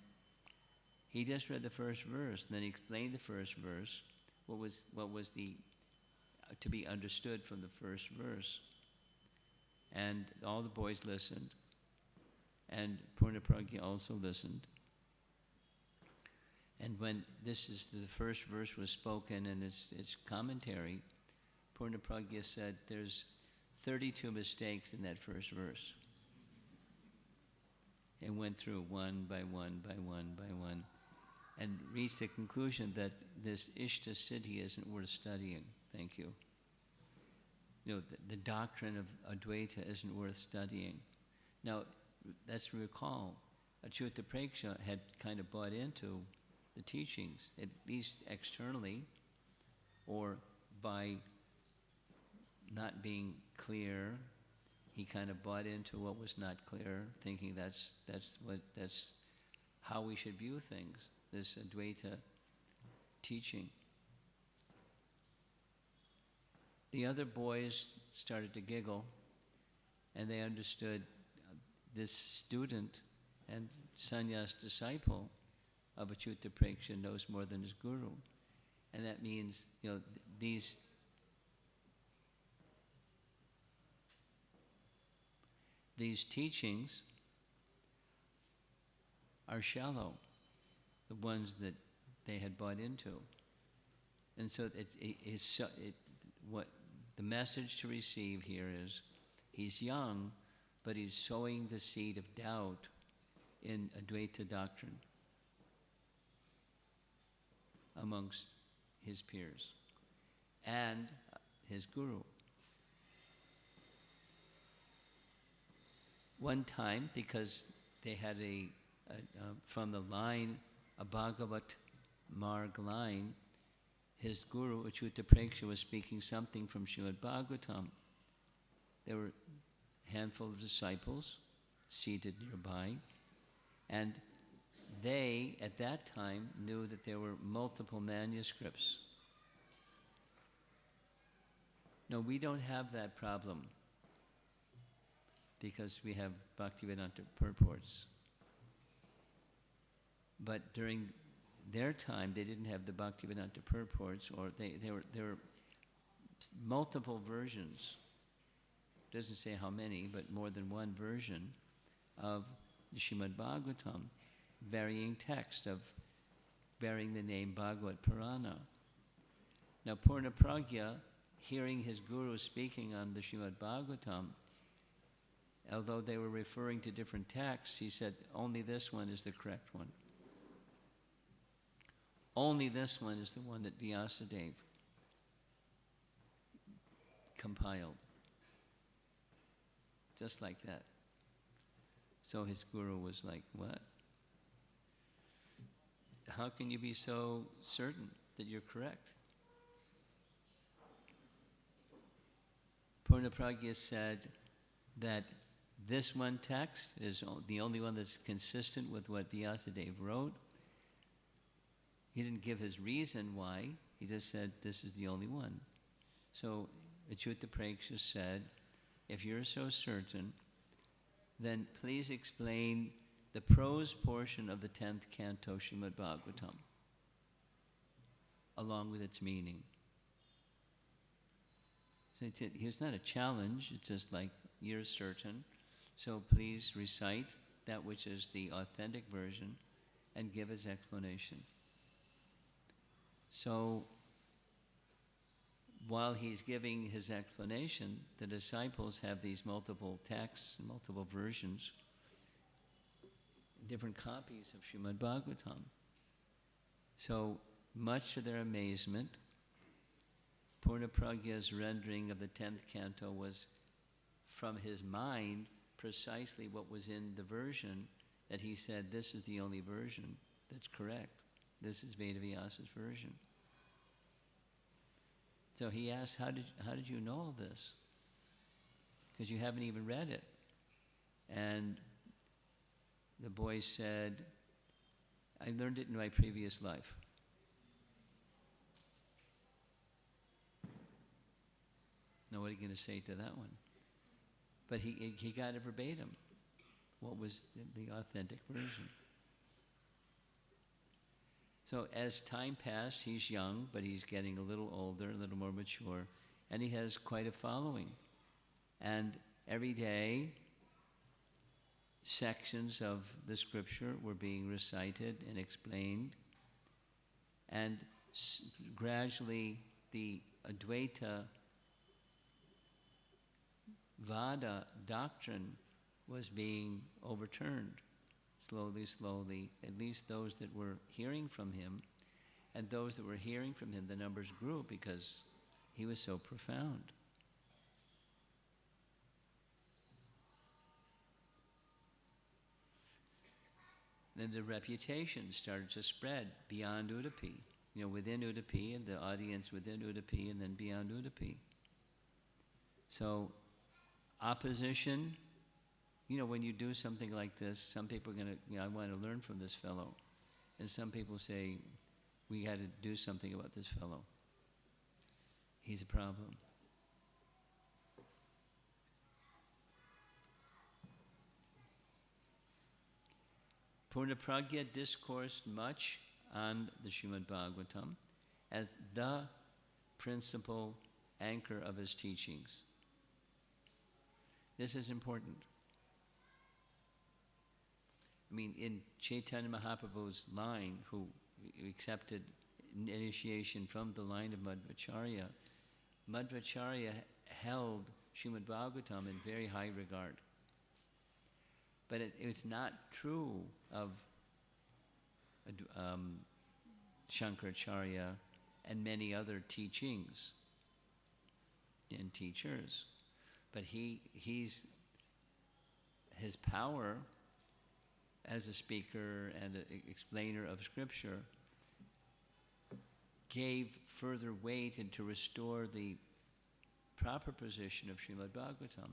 he just read the first verse, and then he explained the first verse, what was the to be understood from the first verse. And all the boys listened, and Purnapragya also listened. And when the first verse was spoken and its commentary, Purnapragya said there's 32 mistakes in that first verse. And went through one by one by one by one, and reached the conclusion that this Ishta Siddhi isn't worth studying. Thank you. The doctrine of Advaita isn't worth studying. Now, let's recall, Achyuta Preksha had kind of bought into the teachings, at least externally, or by not being clear, he kind of bought into what was not clear, thinking that's how we should view things, this Advaita teaching. The other boys started to giggle, and they understood this student and sannyas disciple of Achyuta Preksha knows more than his guru. And that means, these teachings are shallow, the ones that they had bought into. And so what the message to receive here is, he's young, but he's sowing the seed of doubt in Advaita doctrine amongst his peers and his guru. One time, because they had from the line, a Bhagavat Marg line, his guru, Achyuta Preksha, was speaking something from Srimad Bhagvatam. There were a handful of disciples seated nearby, and they, at that time, knew that there were multiple manuscripts. No, we don't have that problem because we have Bhaktivedanta purports. But during their time, they didn't have the Bhaktivedanta purports, or there were multiple versions. Doesn't say how many, but more than one version of the Srimad Bhagavatam, varying text of bearing the name Bhagavad Purana. Now, Purna Pragya, hearing his guru speaking on the Srimad Bhagavatam, although they were referring to different texts, he said, only this one is the correct one. Only this one is the one that Vyasadeva compiled. Just like that. So his guru was like, what? How can you be so certain that you're correct? Purna Pragya said that this one text is the only one that's consistent with what Vyasadeva wrote. He didn't give his reason why. He just said, this is the only one. So Achyuta Preksha said, if you're so certain, then please explain the prose portion of the 10th canto Srimad Bhagavatam, along with its meaning. So here's not a challenge, it's just like, you're certain, so please recite that which is the authentic version and give his explanation. So, while he's giving his explanation, the disciples have these multiple texts, multiple versions, different copies of Srimad Bhagavatam. So, much to their amazement, Purna Pragya's rendering of the 10th canto was from his mind precisely what was in the version that he said, this is the only version that's correct. This is Vedavyasa's version. So he asked, how did you know all this? Because you haven't even read it. And the boy said, I learned it in my previous life. Now what are you going to say to that one? But he got it verbatim. What was the authentic version? So as time passed, he's young, but he's getting a little older, a little more mature, and he has quite a following. And every day, sections of the scripture were being recited and explained, and gradually the Advaita Vada doctrine was being overturned. Slowly, slowly, at least those that were hearing from him, and those that were hearing from him, the numbers grew because he was so profound. Then the reputation started to spread beyond Udupi, within Udupi, and the audience within Udupi, and then beyond Udupi. So, opposition. When you do something like this, some people are going to, I want to learn from this fellow. And some people say, we got to do something about this fellow. He's a problem. Purnapragya discoursed much on the Srimad Bhagavatam as the principal anchor of his teachings. This is important. I mean, in Chaitanya Mahaprabhu's line, who accepted initiation from the line of Madhvacharya, Madhvacharya held Srimad Bhagavatam in very high regard. But it was not true of Shankaracharya and many other teachings and teachers. But his power as a speaker and an explainer of scripture gave further weight and to restore the proper position of Srimad Bhagavatam,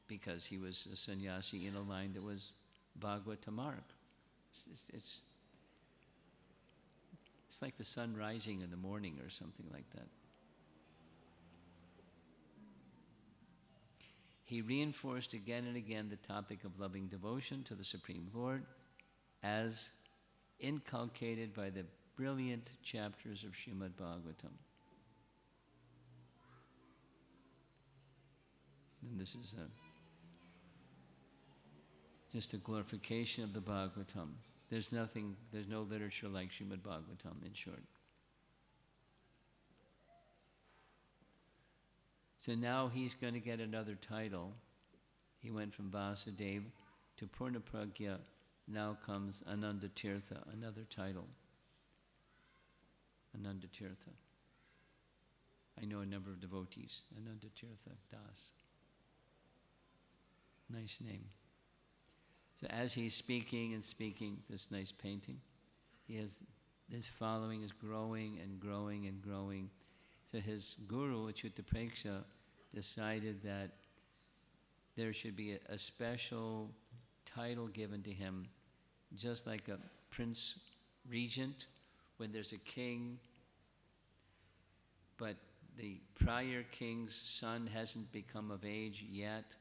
because he was a sannyasi in a line that was Bhagavatamark. It's like the sun rising in the morning or something like that. He reinforced again and again the topic of loving devotion to the Supreme Lord as inculcated by the brilliant chapters of Srimad Bhagavatam. And this is just a glorification of the Bhagavatam. There's no literature like Srimad Bhagavatam, in short. So now he's going to get another title. He went from Vasudeva to Purnapragya. Now comes Ananda Tirtha, another title. Ananda Tirtha. I know a number of devotees. Ananda Tirtha Das. Nice name. So as he's speaking, this nice painting, his following is growing and growing and growing. So his guru, Achyuta Preksha, decided that there should be a special title given to him, just like a prince regent when there's a king, but the prior king's son hasn't become of age yet,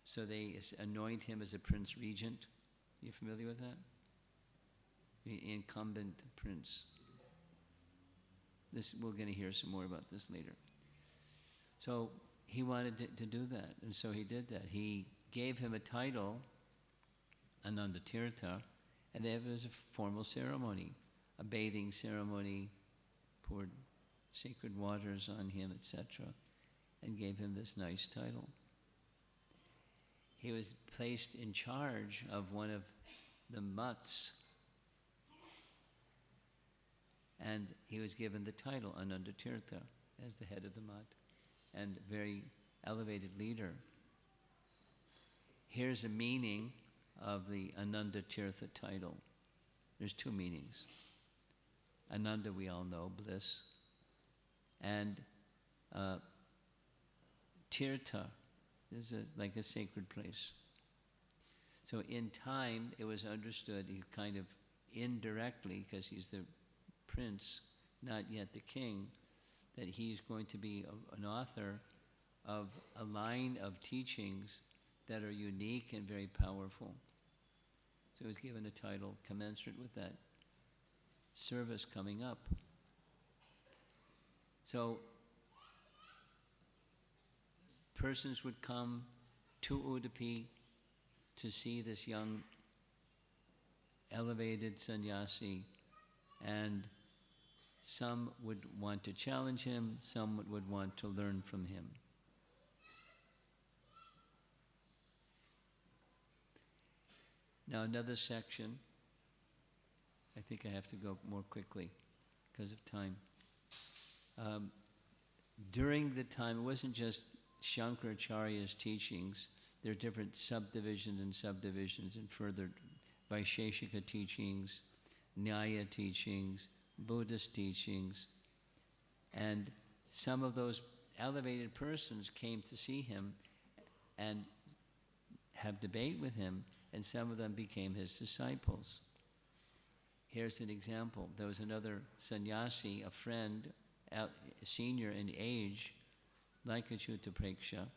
so they anoint him as a prince regent. You familiar with that? The incumbent prince. We're going to hear some more about this later. So he wanted to do that, and so he did that. He gave him a title, Ananda Tirtha, and there was a formal ceremony, a bathing ceremony, poured sacred waters on him, etc., and gave him this nice title. He was placed in charge of one of the mutts, and he was given the title Ananda Tirtha as the head of the mutt and very elevated leader. Here's a meaning of the Ananda Tirtha title. There's two meanings. Ananda, we all know, bliss, and Tirtha is like a sacred place. So in time, it was understood, kind of indirectly, because he's the prince, not yet the king, that he's going to be an author of a line of teachings that are unique and very powerful. So he was given a title commensurate with that service coming up. So persons would come to Udupi to see this young, elevated sannyasi, and some would want to challenge him, some would want to learn from him. Now another section, I think I have to go more quickly because of time. During the time, it wasn't just Shankaracharya's teachings, there are different subdivisions and further Vaisheshika teachings, Nyaya teachings, Buddhist teachings, and some of those elevated persons came to see him and have debate with him, and some of them became his disciples. Here's an example. There was another sannyasi, a friend, senior in age, like Achyuta Preksha,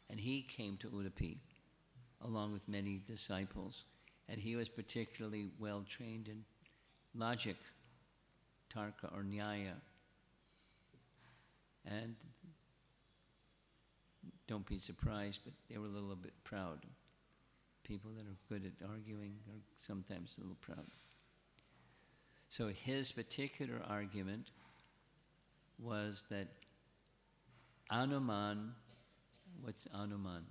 and he came to Udupi along with many disciples. And he was particularly well trained in logic, tarka or nyaya. And don't be surprised, but they were a little bit proud. People that are good at arguing are sometimes a little proud. So his particular argument was that Anuman, what's Anuman?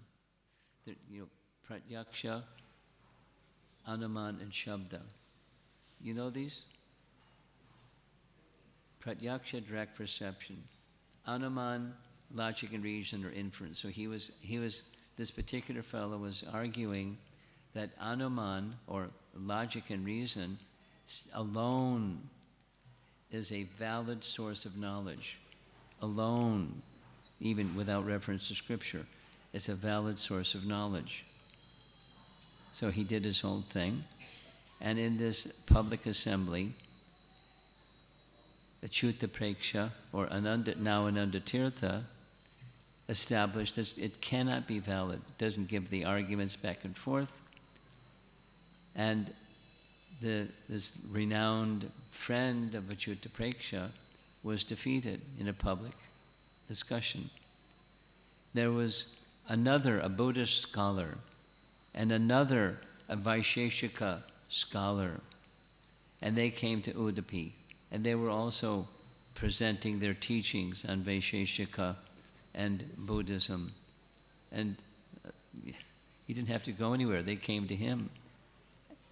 Pratyaksha, Anuman, and Shabda. You know these? Pratyaksha, direct perception. Anuman, logic and reason or inference. So this particular fellow was arguing that Anuman, or logic and reason, alone is a valid source of knowledge. Alone, even without reference to scripture, is a valid source of knowledge. So he did his whole thing. And in this public assembly, Achyuta Preksha, or now Ananda Tirtha, established that it cannot be valid. It doesn't give the arguments back and forth. And this renowned friend of Achyuta Preksha was defeated in a public discussion. There was another, a Buddhist scholar, and another, a Vaisheshika scholar, and they came to Udupi, and they were also presenting their teachings on Vaisheshika and Buddhism. And he didn't have to go anywhere. They came to him.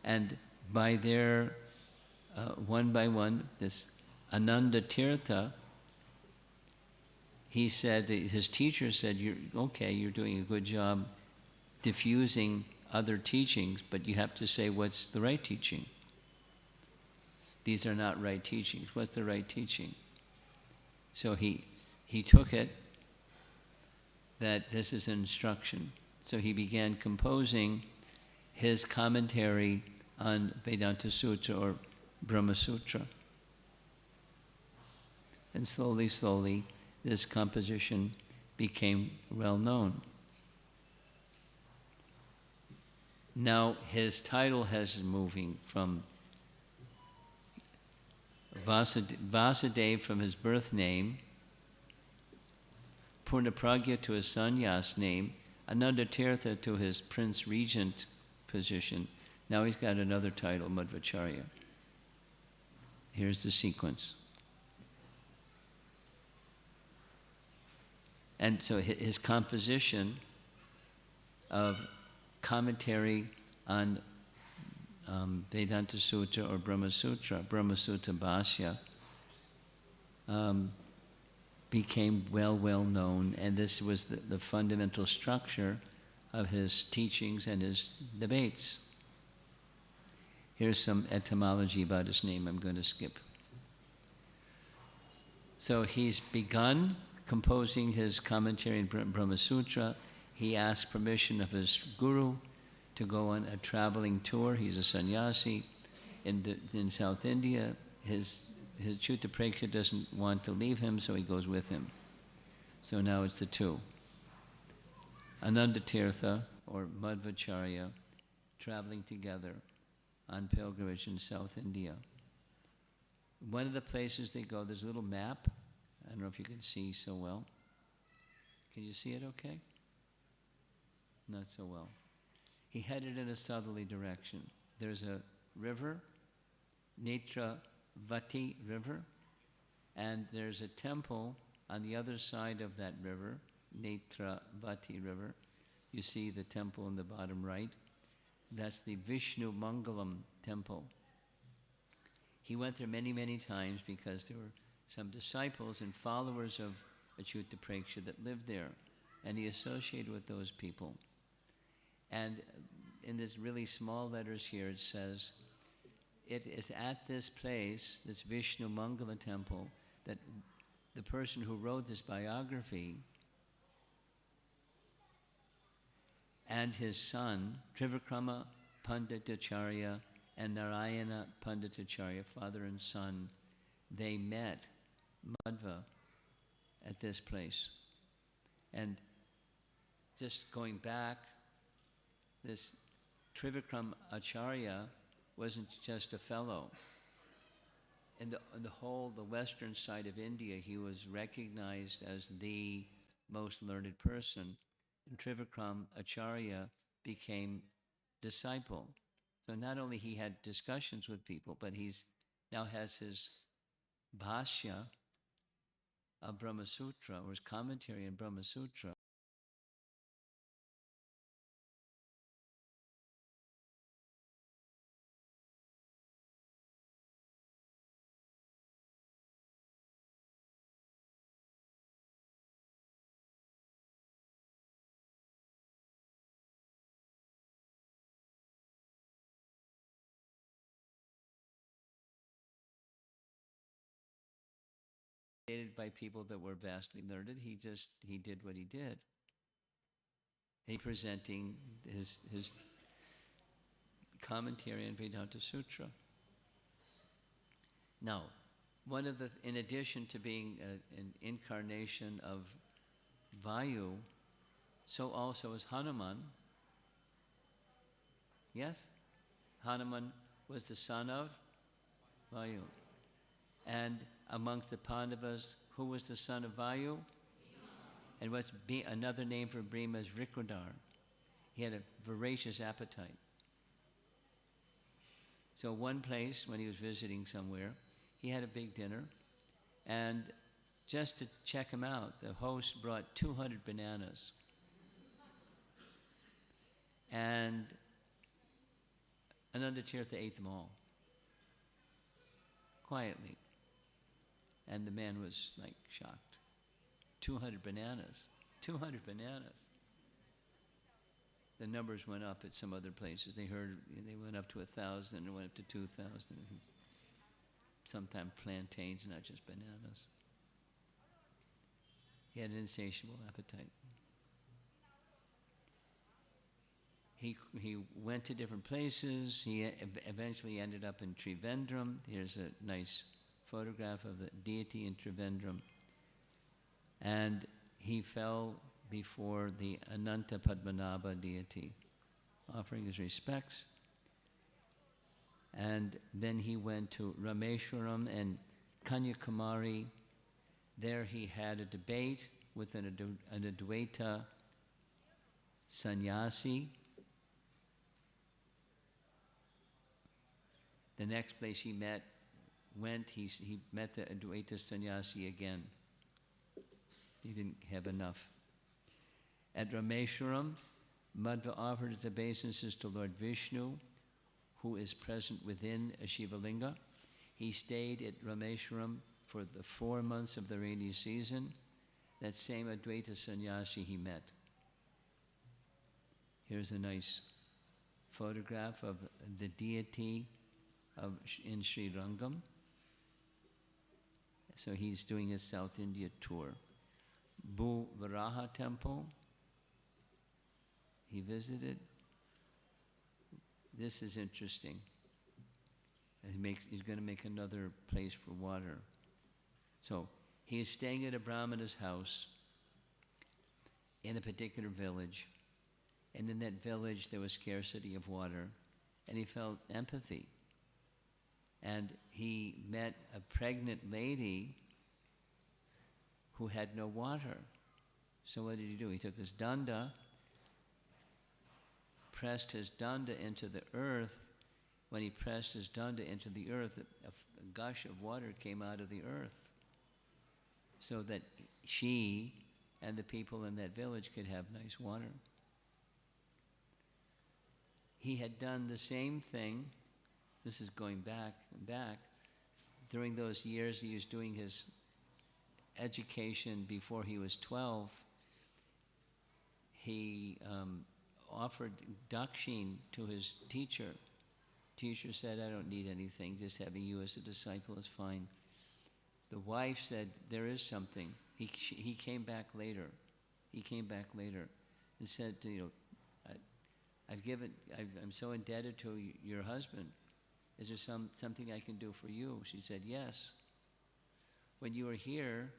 And by their, one by one, this Ananda Tirtha, he said, his teacher said, you're doing a good job diffusing other teachings, but you have to say what's the right teaching. These are not right teachings. What's the right teaching? So he took it that this is an instruction. So he began composing his commentary on Vedanta Sutra or Brahma Sutra. And slowly, slowly, this composition became well known. Now his title has been moving from Vasudev from his birth name, Purnapragya to his sannyas name, Ananda Tirtha to his prince regent position. Now he's got another title, Madhvacharya. Here's the sequence. And so his composition of commentary on Vedanta Sutra or Brahma Sutra Bhashya, became well known, and this was the fundamental structure of his teachings and his debates. Here's some etymology about his name I'm going to skip. So he's begun composing his commentary in Brahma Sutra. He asked permission of his guru to go on a traveling tour. He's a sannyasi in South India. His Achyuta Preksha doesn't want to leave him, so he goes with him. So now it's the two. Ananda Tirtha, or Madhvacharya, traveling together on pilgrimage in South India. One of the places they go, there's a little map. I don't know if you can see so well. Can you see it okay? Not so well. He headed in a southerly direction. There's a river, Netravati River, and there's a temple on the other side of that river, Netravati River. You see the temple in the bottom right. That's the Vishnu Mangalam temple. He went there many times because there were some disciples and followers of Achyuta Preksha that lived there, and he associated with those people. And in this really small letters here, it says, it is at this place, this Vishnu Mangala temple, that the person who wrote this biography and his son, Trivikrama Panditacharya and Narayana Panditacharya, father and son, they met Madhva at this place. And just going back, this Trivikram Acharya wasn't just a fellow. In the western side of India, he was recognized as the most learned person. And Trivikram Acharya became disciple. So not only he had discussions with people, but he's now has his bhashya of Brahma Sutra, or his commentary on Brahma Sutra. By people that were vastly learned, he did what he did. He presenting his commentary on Vedanta Sutra. Now, in addition to being an incarnation of Vayu, so also is Hanuman. Yes? Hanuman was the son of Vayu. And amongst the Pandavas, who was the son of Vayu? And what's another name for Bhima is Rikodar. He had a voracious appetite. So one place, when he was visiting somewhere, he had a big dinner, and just to check him out, the host brought 200 bananas. And Anandatirtha ate them all, quietly. And the man was like shocked. 200 bananas. 200 bananas. The numbers went up at some other places. They went up to 1,000 and went up to 2,000. Sometimes plantains, not just bananas. He had an insatiable appetite. He went to different places. He eventually ended up in Trivandrum. Here's a nice photograph of the deity in Trivandrum. And he fell before the Ananta Padmanabha deity, offering his respects. And then he went to Rameshwaram and Kanyakumari. There he had a debate with an Advaita sannyasi. The next place he met the Advaita sannyasi again. He didn't have enough. At Rameshwaram, Madhva offered his obeisances to Lord Vishnu, who is present within a Shivalinga. He stayed at Rameshwaram for the 4 months of the rainy season. That same Advaita sannyasi he met. Here's a nice photograph of the deity in Sri Rangam. So he's doing his South India tour. Bhu Varaha temple, he visited. This is interesting. He's going to make another place for water. So he is staying at a Brahmana's house in a particular village. And in that village there was scarcity of water. And he felt empathy. And he met a pregnant lady who had no water. So what did he do? He took his danda, pressed his danda into the earth. When he pressed his danda into the earth, a gush of water came out of the earth, so that she and the people in that village could have nice water. He had done the same thing. This is going back and back. During those years he was doing his education before he was 12. He offered dakshin to his teacher. Teacher said, I don't need anything, just having you as a disciple is fine. The wife said, there is something. He came back later. He came back later and said, I'm so indebted to your husband. Is there something I can do for you? She said, yes. When you were here,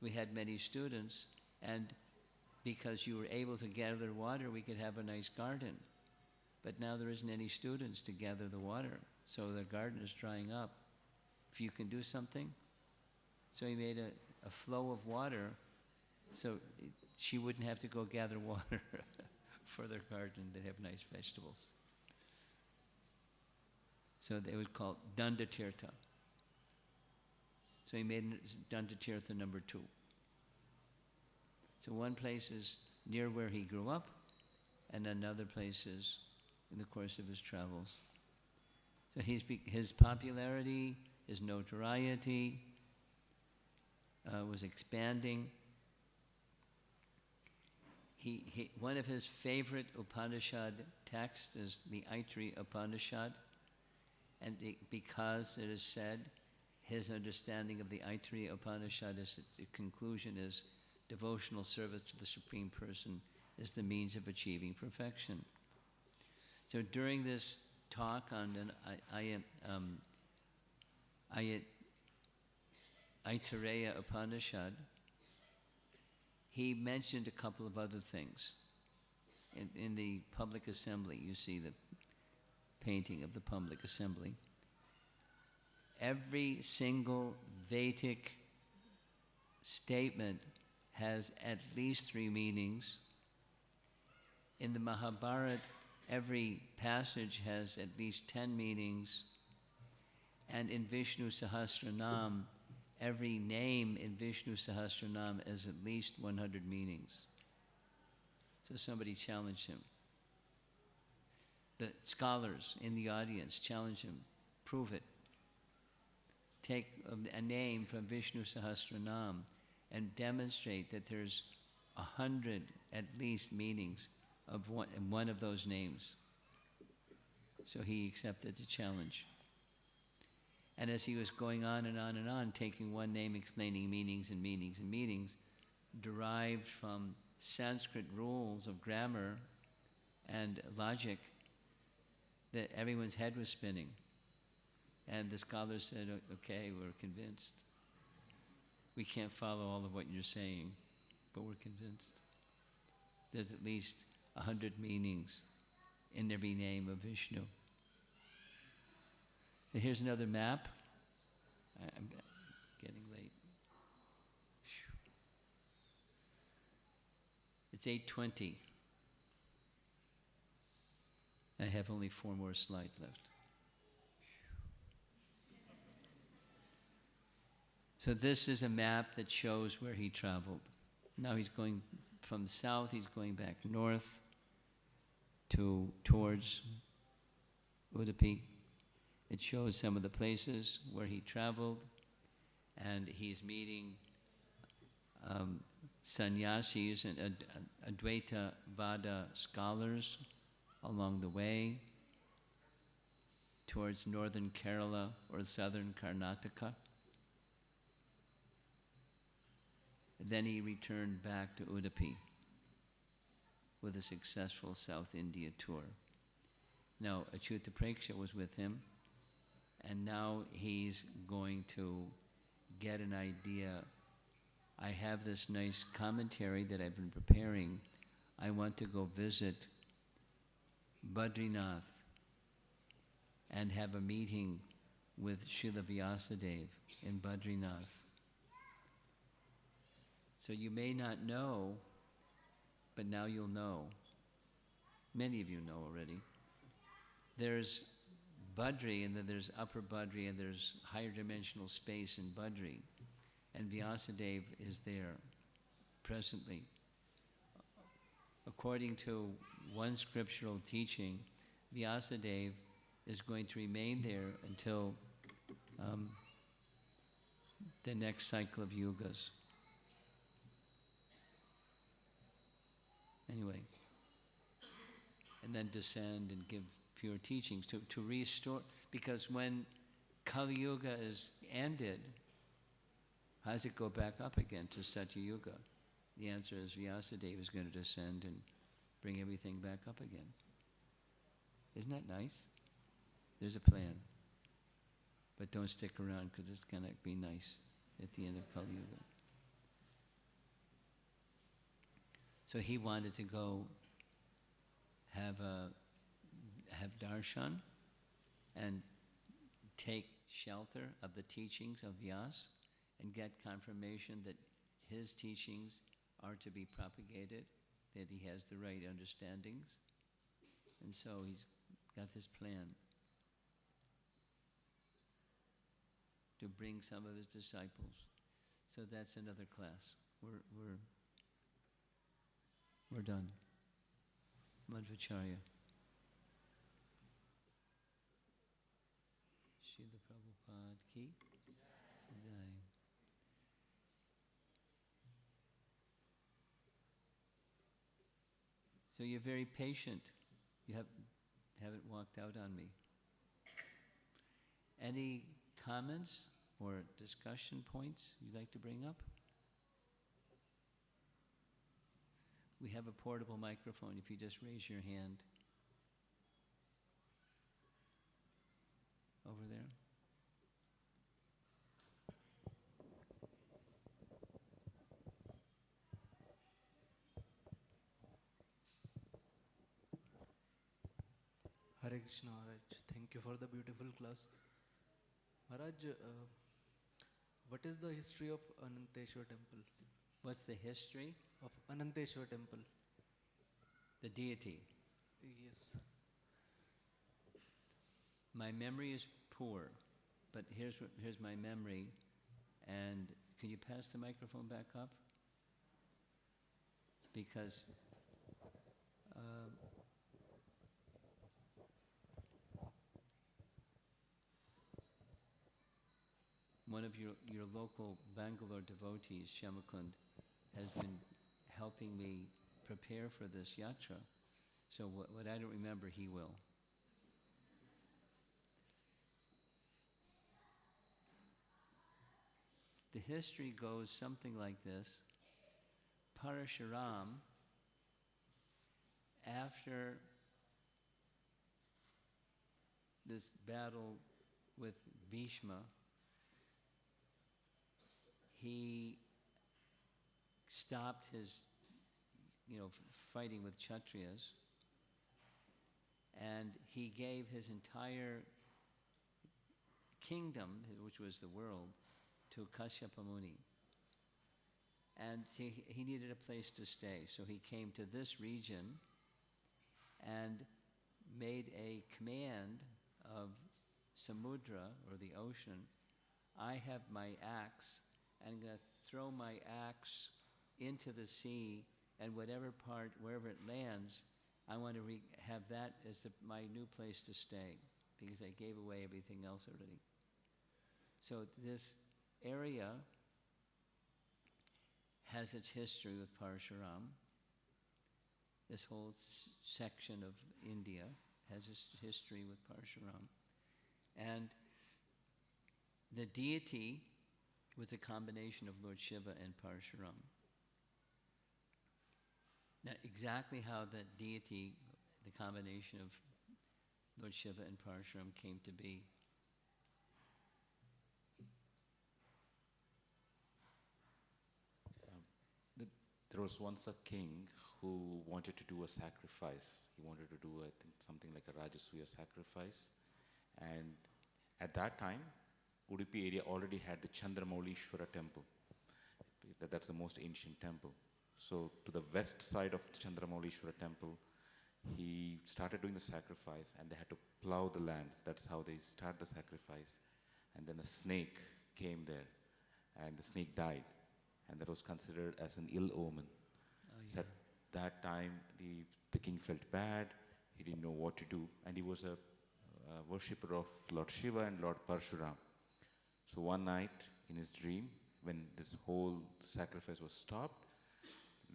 we had many students, and because you were able to gather water, we could have a nice garden. but now there isn't any students to gather the water, so the garden is drying up. If you can do something. So he made a flow of water so she wouldn't have to go gather water for their garden. They'd have nice vegetables. So they would call it Dandatirtha. So he made Dandatirtha number 2. So one place is near where he grew up, and another place is in the course of his travels. So his popularity, his notoriety was expanding. One of his favorite Upanishad texts is the Aitri Upanishad, and because it is said, his understanding of the Aitri Upanishad is the conclusion is devotional service to the Supreme Person is the means of achieving perfection. So during this talk on an Aitareya Upanishad, he mentioned a couple of other things. In the public assembly, you see the painting of the public assembly. Every single Vedic statement has at least 3 meanings. In the Mahabharata, every passage has at least 10 meanings. And in Vishnu Sahasranam, every name in Vishnu Sahasranam has at least 100 meanings. So somebody challenged him. The scholars in the audience challenged him, prove it. Take a name from Vishnu Sahasranam and demonstrate that there's 100 at least meanings of one of those names. So he accepted the challenge. And as he was going on and on and on, taking one name, explaining meanings and meanings and meanings, derived from Sanskrit rules of grammar and logic, that everyone's head was spinning. And the scholars said, okay, we're convinced. We can't follow all of what you're saying, but we're convinced. There's at least 100 meanings in every name of Vishnu. So here's another map. I'm getting late. It's 8:20. I have only 4 more slides left. So this is a map that shows where he traveled. Now he's going from south, he's going back north towards Udupi. It shows some of the places where he traveled, and he's meeting sannyasis and Advaita Vada scholars along the way towards northern Kerala or southern Karnataka. Then he returned back to Udupi with a successful South India tour. Now, Achyuta Preksha was with him, and now he's going to get an idea. I have this nice commentary that I've been preparing. I want to go visit Badrinath and have a meeting with Srila Vyasadeva in Badrinath. So you may not know, but now you'll know. Many of you know already. There's Badri, and then there's Upper Badri, and there's higher dimensional space in Badri. And Vyasadeva is there presently. According to one scriptural teaching, Vyasadeva is going to remain there until the next cycle of yugas. Anyway, and then descend and give pure teachings to restore, because when Kali Yuga is ended, how does it go back up again to Satya Yuga? The answer is Vyasadeva is going to descend and bring everything back up again. Isn't that nice? There's a plan. But don't stick around, because it's going to be nice at the end of Kali Yuga. So he wanted to go have have darshan and take shelter of the teachings of Vyas and get confirmation that his teachings are to be propagated, that he has the right understandings. And so he's got this plan to bring some of his disciples. So that's another class. We're done. Madhvacharya. Srila Prabhupada ki jai. So you're very patient. You haven't walked out on me. Any comments or discussion points you'd like to bring up? We have a portable microphone if you just raise your hand. Over there. Hare Krishna Maharaj, thank you for the beautiful class. Maharaj, what is the history of Ananteshwar temple? What's the history? Of Ananteshwar temple. The deity. Yes. My memory is poor, but here's my memory. And can you pass the microphone back up? Because one of your local Bangalore devotees, Shamakund, has been helping me prepare for this yatra. So what I don't remember, he will. The history goes something like this. Parashuram, after this battle with Bhishma, he stopped his, fighting with Kshatriyas, and he gave his entire kingdom, which was the world, to Kashyapa Muni. And he needed a place to stay, so he came to this region and made a command of Samudra, or the ocean. I have my axe, and I'm going to throw my axe into the sea, and wherever it lands, I want to have that as my new place to stay, because I gave away everything else already. So this area has its history with Parashuram. This whole section of India has its history with Parashuram. And the deity was a combination of Lord Shiva and Parashuram. Now, exactly how that deity, the combination of Lord Shiva and Parashuram, came to be, there was once a king who wanted to do a sacrifice. He wanted to do, I think, something like a Rajasuya sacrifice. And at that time, Udupi area already had the Chandramaulishwara temple. That's the most ancient temple. So to the west side of the Chandramaulishwara temple, he started doing the sacrifice, and they had to plow the land. That's how they start the sacrifice. And then a snake came there, and the snake died. And that was considered as an ill omen. So at that time, the king felt bad. He didn't know what to do. And he was a worshipper of Lord Shiva and Lord Parshuram. So one night in his dream, when this whole sacrifice was stopped,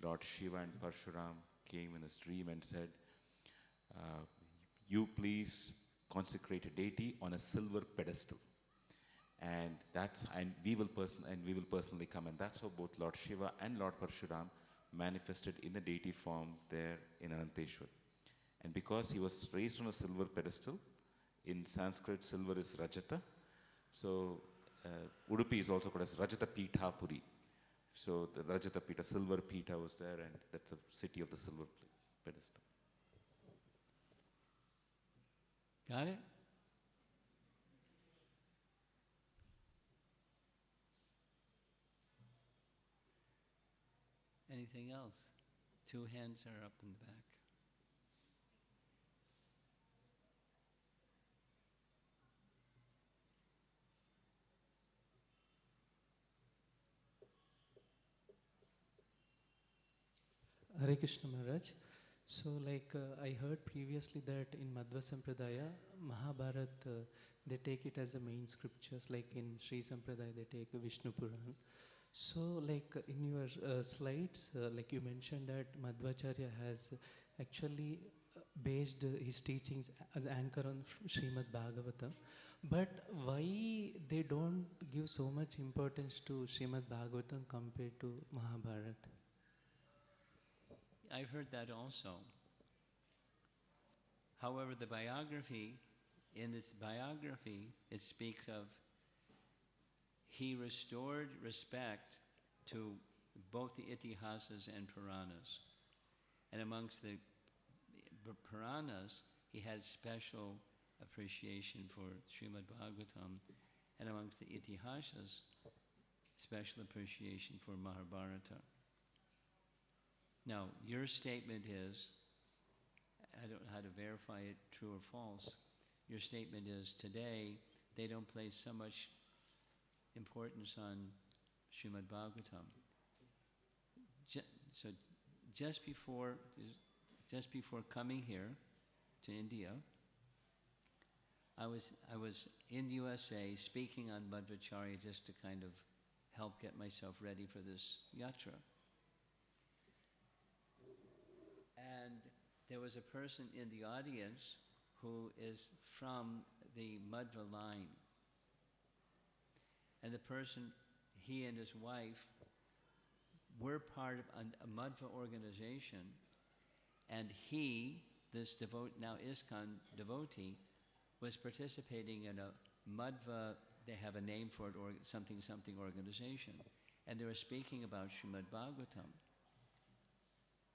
Lord Shiva and Parshuram came in his dream and said, you please consecrate a deity on a silver pedestal. And we will personally come. And that's how both Lord Shiva and Lord Parshuram manifested in the deity form there in Ananteshwar. And because he was raised on a silver pedestal, in Sanskrit silver is Rajata. So Udupi is also called as Rajata Pitha Puri. So the Rajata Pitha, silver Pitha was there, and that's the city of the silver pedestal. Got it? Anything else? Two hands are up in the back. Hare Krishna Maharaj. So I heard previously that in Madhva Sampradaya, Mahabharat, they take it as the main scriptures, like in Sri Sampradaya they take Vishnu Puran. So in your slides, like you mentioned that Madhvacharya has actually based his teachings as anchor on Srimad Bhagavatam. But why they don't give so much importance to Srimad Bhagavatam compared to Mahabharat? I've heard that also. However, the biography, in this biography, it speaks of he restored respect to both the Itihasas and Puranas. And amongst the Puranas, he had special appreciation for Srimad Bhagavatam, and amongst the Itihasas, special appreciation for Mahabharata. Now, your statement is, I don't know how to verify it, true or false. Your statement is, today, they don't place so much importance on Srimad Bhagavatam. So just before coming here to India, I was in USA speaking on Madhvacharya just to kind of help get myself ready for this yatra. And there was a person in the audience who is from the Madhva line. And the person, he and his wife, were part of a Madhva organization, and he, this now ISKCON devotee, was participating in a Madhva, they have a name for it, or something organization, and they were speaking about Srimad Bhagavatam.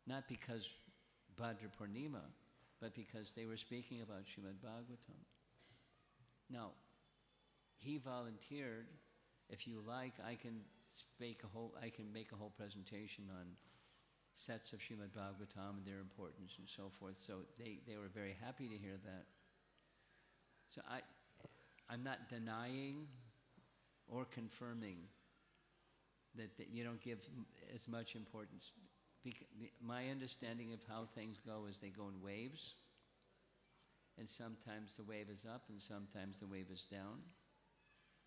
Not because Bhadra Purnima, but because they were speaking about Srimad Bhagavatam. Now, he volunteered. If you like, I can make a whole presentation on sets of Srimad Bhagavatam and their importance and so forth. So they were very happy to hear that. So I'm not denying or confirming that you don't give as much importance. My understanding of how things go is they go in waves, and sometimes the wave is up and sometimes the wave is down,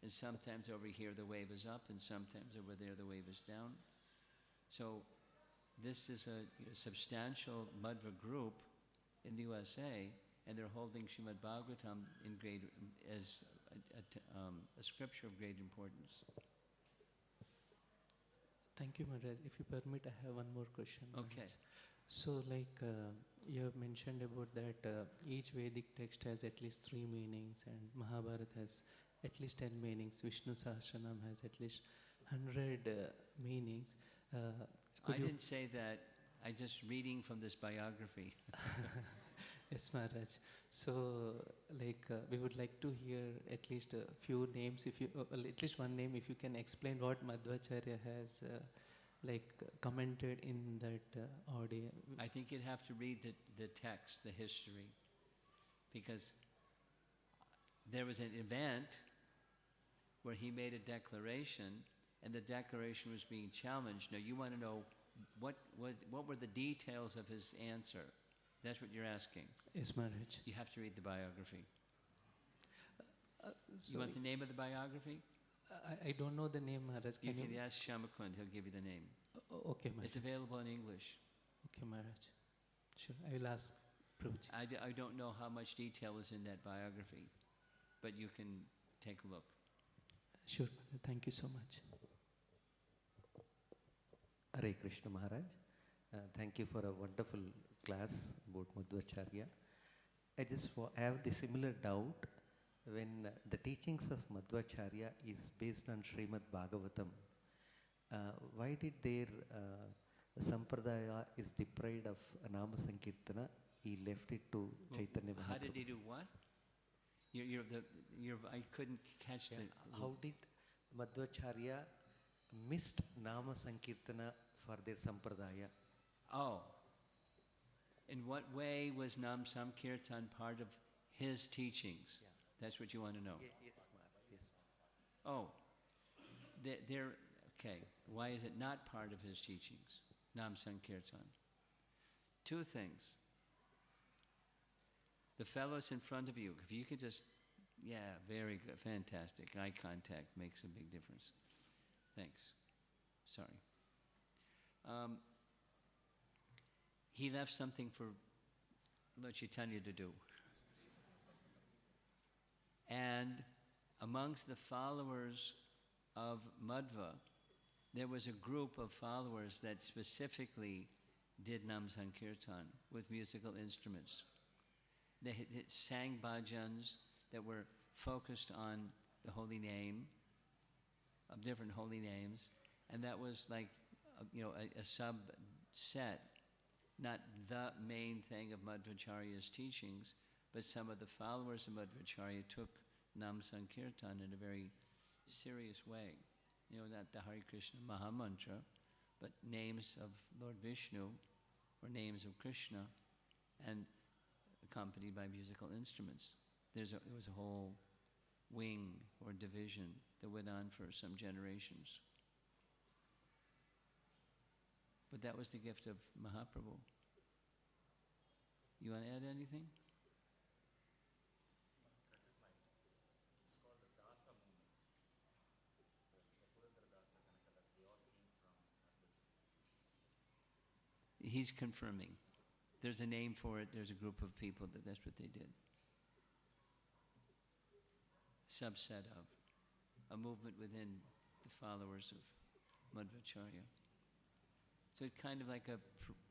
and sometimes over here the wave is up and sometimes over there the wave is down. So this is a substantial Madhva group in the USA, and they're holding Srimad Bhagavatam as a scripture of great importance. Thank you, Maharaj. If you permit, I have one more question. Okay. Maharaj. So, you have mentioned about that each Vedic text has at least 3 meanings, and Mahabharata has at least 10 meanings. Vishnu Sahasranam has at least 100 meanings. I didn't say that. I'm just reading from this biography. Yes, Maharaj. So, we would like to hear at least a few names, if you, at least one name, if you can explain what Madhvacharya has, commented in that audio. I think you'd have to read the text, the history, because there was an event where he made a declaration, and the declaration was being challenged. Now, you want to know what were the details of his answer? That's what you're asking. Yes, Maharaj. You have to read the biography. So you want the name of the biography? I don't know the name, Maharaj. You can ask Shamakund, he'll give you the name. Okay, Maharaj. It's available in English. Okay, Maharaj. Sure, I will ask Prabhuji. I don't know how much detail is in that biography, but you can take a look. Sure, Maharaj. Thank you so much. Hare Krishna Maharaj. Thank you for a wonderful class about Madhvacharya. I just have the similar doubt when the teachings of Madhvacharya is based on Srimad Bhagavatam. Why did their Sampradaya is deprived of Nama Sankirtana? He left it to Chaitanya Mahaprabhu. How did he do what? I couldn't catch Yeah. the. How did Madhvacharya missed Nama Sankirtana for their Sampradaya? Oh. In what way was Nam Samkirtan part of his teachings? Yeah. That's what you want to know. Yes, Maharaj. Yes. Oh. Okay. Why is it not part of his teachings? Nam Sankirtan. Two things. The fellows in front of you, if you could just, yeah, very good, fantastic. Eye contact makes a big difference. Thanks. Sorry. He left something for Lord Chaitanya to do. And amongst the followers of Madhva, there was a group of followers that specifically did Nam Sankirtan with musical instruments. They sang bhajans that were focused on the holy name, of different holy names, and that was like, a subset, not the main thing of Madhvacharya's teachings, but some of the followers of Madhvacharya took Nam Sankirtan in a very serious way. Not the Hare Krishna Mahamantra, but names of Lord Vishnu or names of Krishna, and accompanied by musical instruments. There was a whole wing or division that went on for some generations. But that was the gift of Mahaprabhu. You want to add anything? He's confirming. There's a name for it. There's a group of people that's what they did. Subset of. A movement within the followers of Madhvacharya. So it's kind of like a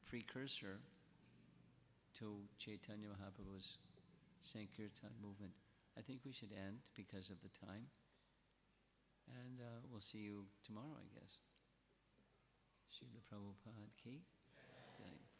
precursor to Chaitanya Mahaprabhu's Sankirtan movement. I think we should end because of the time. And we'll see you tomorrow, I guess. Srila Prabhupada ki Jai.